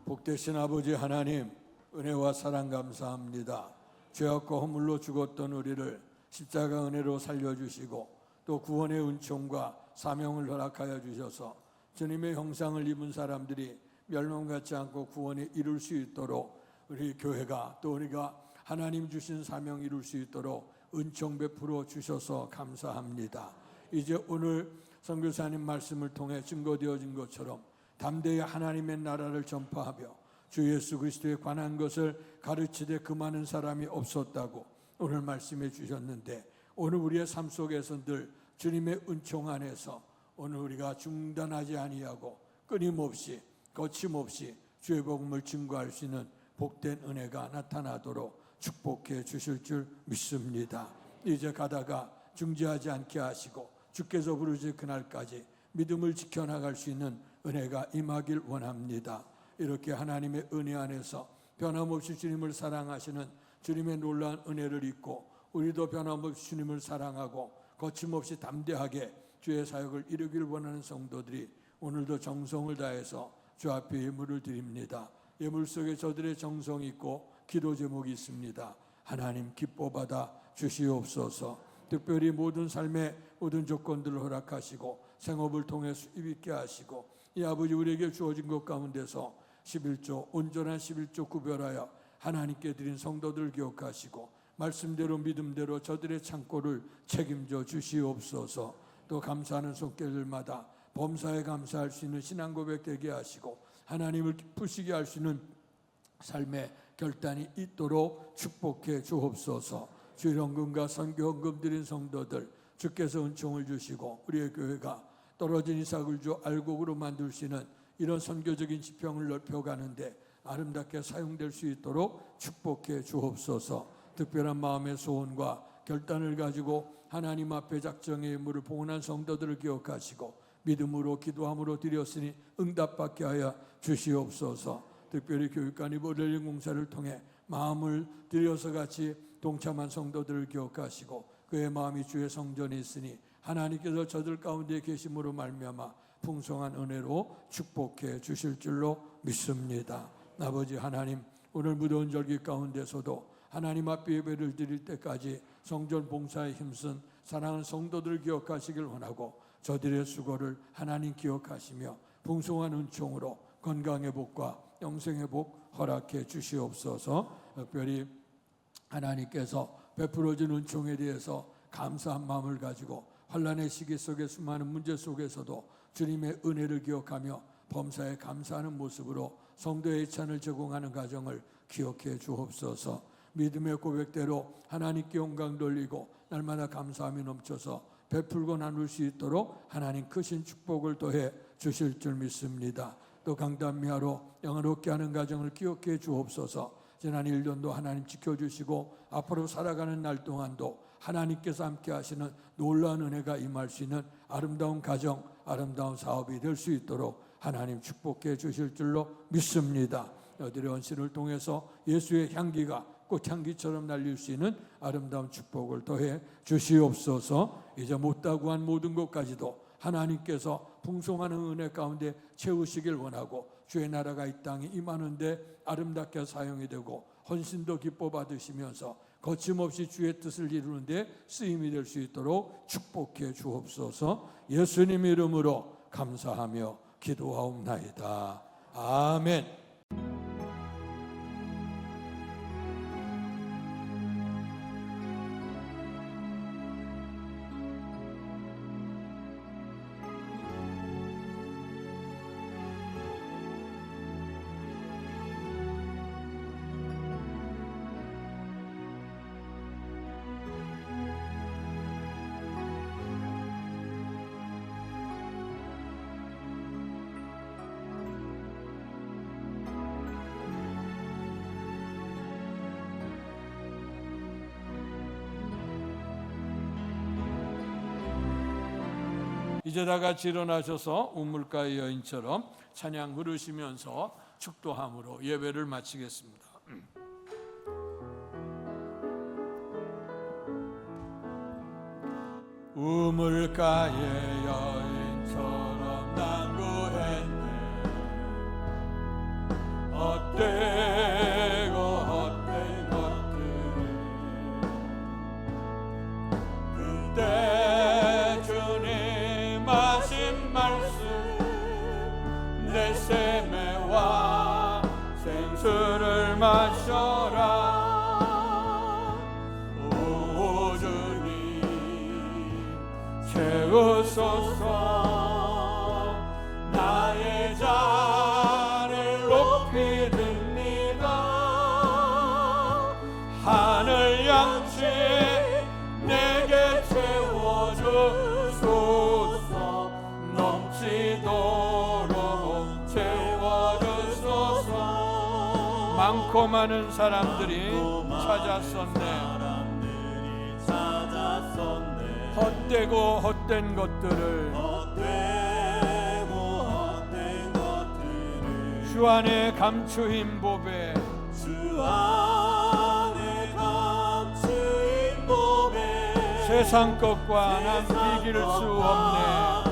복되신 아버지 하나님, 은혜와 사랑 감사합니다. 죄악과 허물로 죽었던 우리를 십자가 은혜로 살려주시고 또 구원의 은총과 사명을 허락하여 주셔서 주님의 형상을 입은 사람들이 멸망받지 않고 구원에 이룰 수 있도록 우리 교회가 또 우리가 하나님 주신 사명 이룰 수 있도록 은총 베풀어 주셔서 감사합니다. 이제 오늘 선교사님 말씀을 통해 증거되어진 것처럼 담대히 하나님의 나라를 전파하며 주 예수 그리스도에 관한 것을 가르치되 그 많은 사람이 없었다고 오늘 말씀해 주셨는데, 오늘 우리의 삶 속에서 늘 주님의 은총 안에서 오늘 우리가 중단하지 아니하고 끊임없이 거침없이 주의 복음을 증거할 수 있는 복된 은혜가 나타나도록 축복해 주실 줄 믿습니다. 이제 가다가 중지하지 않게 하시고 주께서 부르실 그날까지 믿음을 지켜나갈 수 있는 은혜가 임하길 원합니다. 이렇게 하나님의 은혜 안에서 변함없이 주님을 사랑하시는 주님의 놀라운 은혜를 잊고 우리도 변함없이 주님을 사랑하고 거침없이 담대하게 주의 사역을 이루길 원하는 성도들이 오늘도 정성을 다해서 주 앞에 예물을 드립니다. 예물 속에 저들의 정성이 있고 기도 제목이 있습니다. 하나님 기뻐 받아 주시옵소서. 특별히 모든 삶의 모든 조건들을 허락하시고 생업을 통해 수입 있게 하시고 이 아버지 우리에게 주어진 것 가운데서 11조 온전한 11조 구별하여 하나님께 드린 성도들을 기억하시고 말씀대로 믿음대로 저들의 창고를 책임져 주시옵소서. 또 감사하는 손길들마다 범사에 감사할 수 있는 신앙 고백 되게 하시고 하나님을 기쁘시게 할 수 있는 삶의 결단이 있도록 축복해 주옵소서. 주일헌금과 선교헌금 드린 성도들 주께서 은총을 주시고 우리의 교회가 떨어진 이삭을 주 알곡으로 만들 수 있는 이런 선교적인 지평을 넓혀가는데 아름답게 사용될 수 있도록 축복해 주옵소서. 특별한 마음의 소원과 결단을 가지고 하나님 앞에 작정의 예물을 봉헌한 성도들을 기억하시고 믿음으로 기도함으로 드렸으니 응답받게 하여 주시옵소서. 특별히 교육관이 모델링 공사를 통해 마음을 들여서 같이 동참한 성도들을 기억하시고 그의 마음이 주의 성전에 있으니 하나님께서 저들 가운데 계심으로 말미암아 풍성한 은혜로 축복해 주실 줄로 믿습니다. 아버지 하나님, 오늘 무더운 절기 가운데서도 하나님 앞에 예배를 드릴 때까지 성전 봉사에 힘쓴 사랑하는 성도들을 기억하시길 원하고 저들의 수고를 하나님 기억하시며 풍성한 은총으로 건강의 복과 영생의 복 허락해 주시옵소서. 특별히 하나님께서 베풀어진 은총에 대해서 감사한 마음을 가지고 환난의 시기 속에 수많은 문제 속에서도 주님의 은혜를 기억하며 범사에 감사하는 모습으로 성도의 예찬을 제공하는 가정을 기억해 주옵소서. 믿음의 고백대로 하나님께 영광 돌리고 날마다 감사함이 넘쳐서 베풀고 나눌 수 있도록 하나님 크신 축복을 더해 주실 줄 믿습니다. 또 강단미하로 영화롭게 하는 가정을 기억해 주옵소서. 지난 1년도 하나님 지켜주시고 앞으로 살아가는 날 동안도 하나님께서 함께 하시는 놀라운 은혜가 임할 수 있는 아름다운 가정, 아름다운 사업이 될 수 있도록 하나님 축복해 주실 줄로 믿습니다. 너희들의 헌신을 통해서 예수의 향기가 꽃향기처럼 날릴 수 있는 아름다운 축복을 더해 주시옵소서. 이제 못다 구한 모든 것까지도 하나님께서 풍성한 은혜 가운데 채우시길 원하고 주의 나라가 이 땅에 임하는데 아름답게 사용이 되고 헌신도 기뻐 받으시면서 거침없이 주의 뜻을 이루는데 쓰임이 될 수 있도록 축복해 주옵소서. 예수님 이름으로 감사하며 기도하옵나이다. 아멘. 이제 다 같이 일어나셔서 우물가의 여인처럼 찬양 부르시면서 축도함으로 예배를 마치겠습니다. 우물가의 여인처럼 난구했네. 헛되고 헛된 것들을 그때 주님 하신 말씀 내 세매와 생수를 마셔라. 오 주님 채우소서. 나의 잔을 높이 듭니다. 하늘 양치 내게 채워주소서. 넘치도록 채워주소서. 많고 또 많은 사람들이 찾았었네. 헛되고 헛된 것들을 주 안에 감추인 보배 세상 것과 난 비길 수 없네.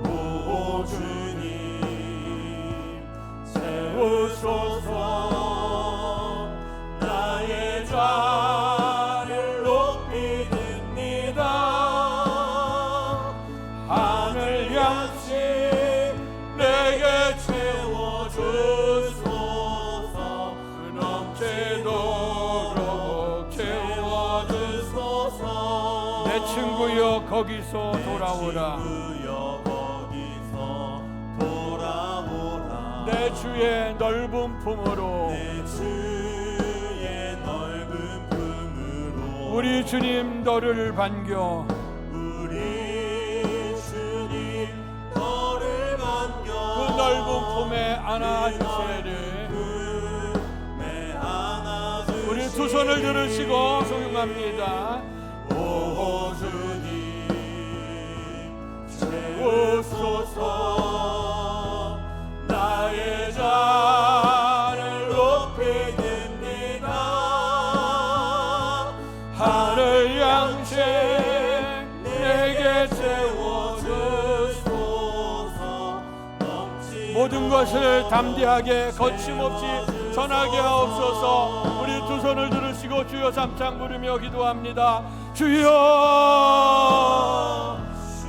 오 주님 세우소서. 나의 자를 높이 듭니다. 하늘 양식 내게 채워주소서. 넘치도록 채워주소서. 내 친구여 거기서 돌아오라. 내 주의 넓은 품으로 우리 주님 너를 반겨. 그 넓은 품에 안아주세요. 우리 두 손을 들으시고 소용합니다. 오 주님 채우소서. 나의 자를 높이 듭니다. 하늘 양식 내게 채워주소서. 모든 것을 담대하게 거침없이 전하게 하옵소서. 우리 두 손을 들으시고 주여 삼창 부르며 기도합니다. 주여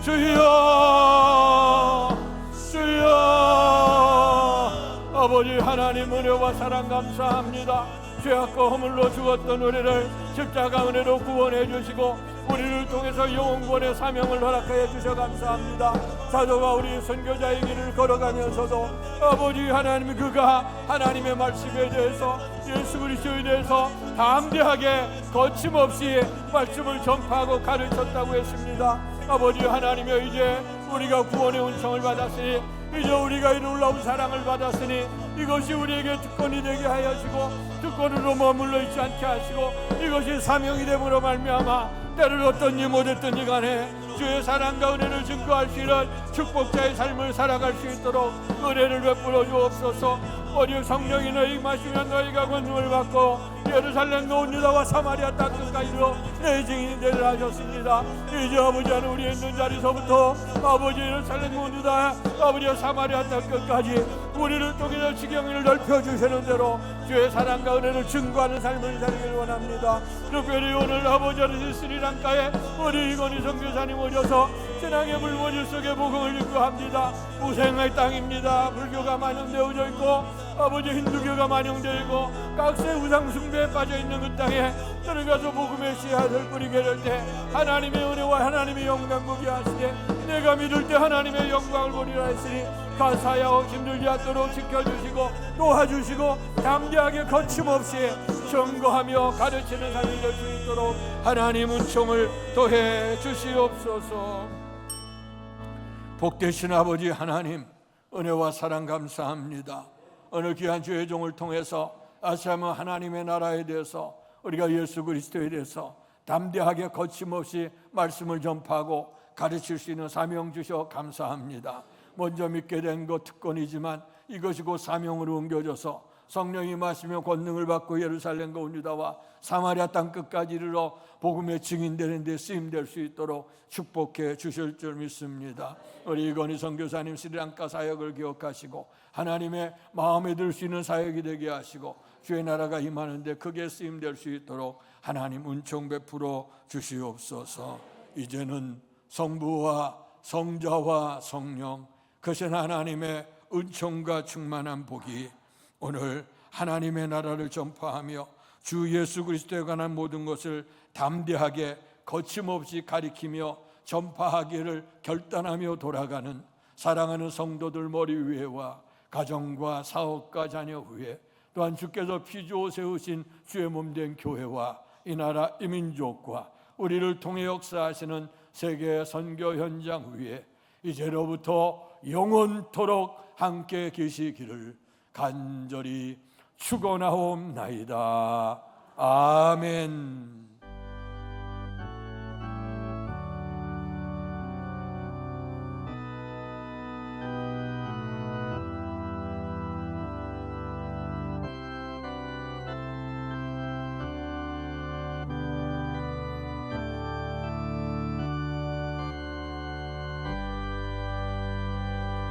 주여 주여. 아버지 하나님 은혜와 사랑 감사합니다. 죄악과 허물로 죽었던 우리를 십자가 은혜로 구원해 주시고 우리를 통해서 영원권의 사명을 허락하여 주셔 감사합니다. 사도가 우리 선교자의 길을 걸어가면서도 아버지 하나님 그가 하나님의 말씀에 대해서 예수 그리스도에 대해서 담대하게 거침없이 말씀을 전파하고 가르쳤다고 했습니다. 아버지 하나님여 이제 우리가 구원의 은총을 받았으니 이제 우리가 이 놀라운 사랑을 받았으니 이것이 우리에게 특권이 되게 하시고 특권으로 머물러 있지 않게 하시고 이것이 사명이 됨으로 말미암아 때를 어떤지 못했던지 간에 주의 사랑과 은혜를 증거할 수 있는 축복자의 삶을 살아갈 수 있도록 은혜를 베풀어 주옵소서. 오직 성령이 너희 임하시면 너희가 권능을 받고 예루살렘과 온 유다와 사마리아 땅 끝까지로 내 증인이 되리라 하셨습니다. 이제 아버지 하는 우리 있는 자리서부터 아버지 예루살렘과 온 유다 아버지 사마리아 땅 끝까지 우리를 통해서 지경을 넓혀주시는 대로 주의 사랑과 은혜를 증거하는 삶을 살기를 원합니다. 특별히 오늘 아버지 하는 스리랑카에 우리 이건희 선교사님 오셔서 신앙의 불모지 속에 복음을 인도합니다. 무생의 땅입니다. 불교가 만연되어져 있고 아버지 힌두교가 만연되어 있고 각세 우상 숭배에 빠져있는 그 땅에 들어가서 복음의 씨앗을 뿌리게 될 때 하나님의 은혜와 하나님의 영광 보게 하시되 내가 믿을 때 하나님의 영광을 보리라 했으니 가사야오 힘들지 않도록 지켜주시고 도와주시고 담대하게 거침없이 증거하며 가르치는 삶이 될 수 있도록 하나님 은총을 더해 주시옵소서. 복되신 아버지 하나님 은혜와 사랑 감사합니다. 오늘 귀한 주의 종을 통해서 아시아며 하나님의 나라에 대해서 우리가 예수 그리스도에 대해서 담대하게 거침없이 말씀을 전파하고 가르칠 수 있는 사명 주셔 감사합니다. 먼저 믿게 된 것 특권이지만 이것이 곧 사명으로 옮겨져서 성령이 마시며 권능을 받고 예루살렘과 온 유다와 사마리아 땅 끝까지 이르러 복음의 증인되는 데 쓰임될 수 있도록 축복해 주실 줄 믿습니다. 우리 이건희 선교사님 스리랑카 사역을 기억하시고 하나님의 마음에 들 수 있는 사역이 되게 하시고 주의 나라가 임하는데 크게 쓰임될 수 있도록 하나님 은총 베풀어 주시옵소서. 이제는 성부와 성자와 성령 크신 하나님의 은총과 충만한 복이 오늘 하나님의 나라를 전파하며 주 예수 그리스도에 관한 모든 것을 담대하게 거침없이 가리키며 전파하기를 결단하며 돌아가는 사랑하는 성도들 머리 위에와 가정과 사업과 자녀 위에 또한 주께서 피주어 세우신 주의 몸된 교회와 이 나라 이 민족과 우리를 통해 역사하시는 세계 선교 현장 위에 이제로부터 영원토록 함께 계시기를 간절히 축원하옵나이다. 아멘.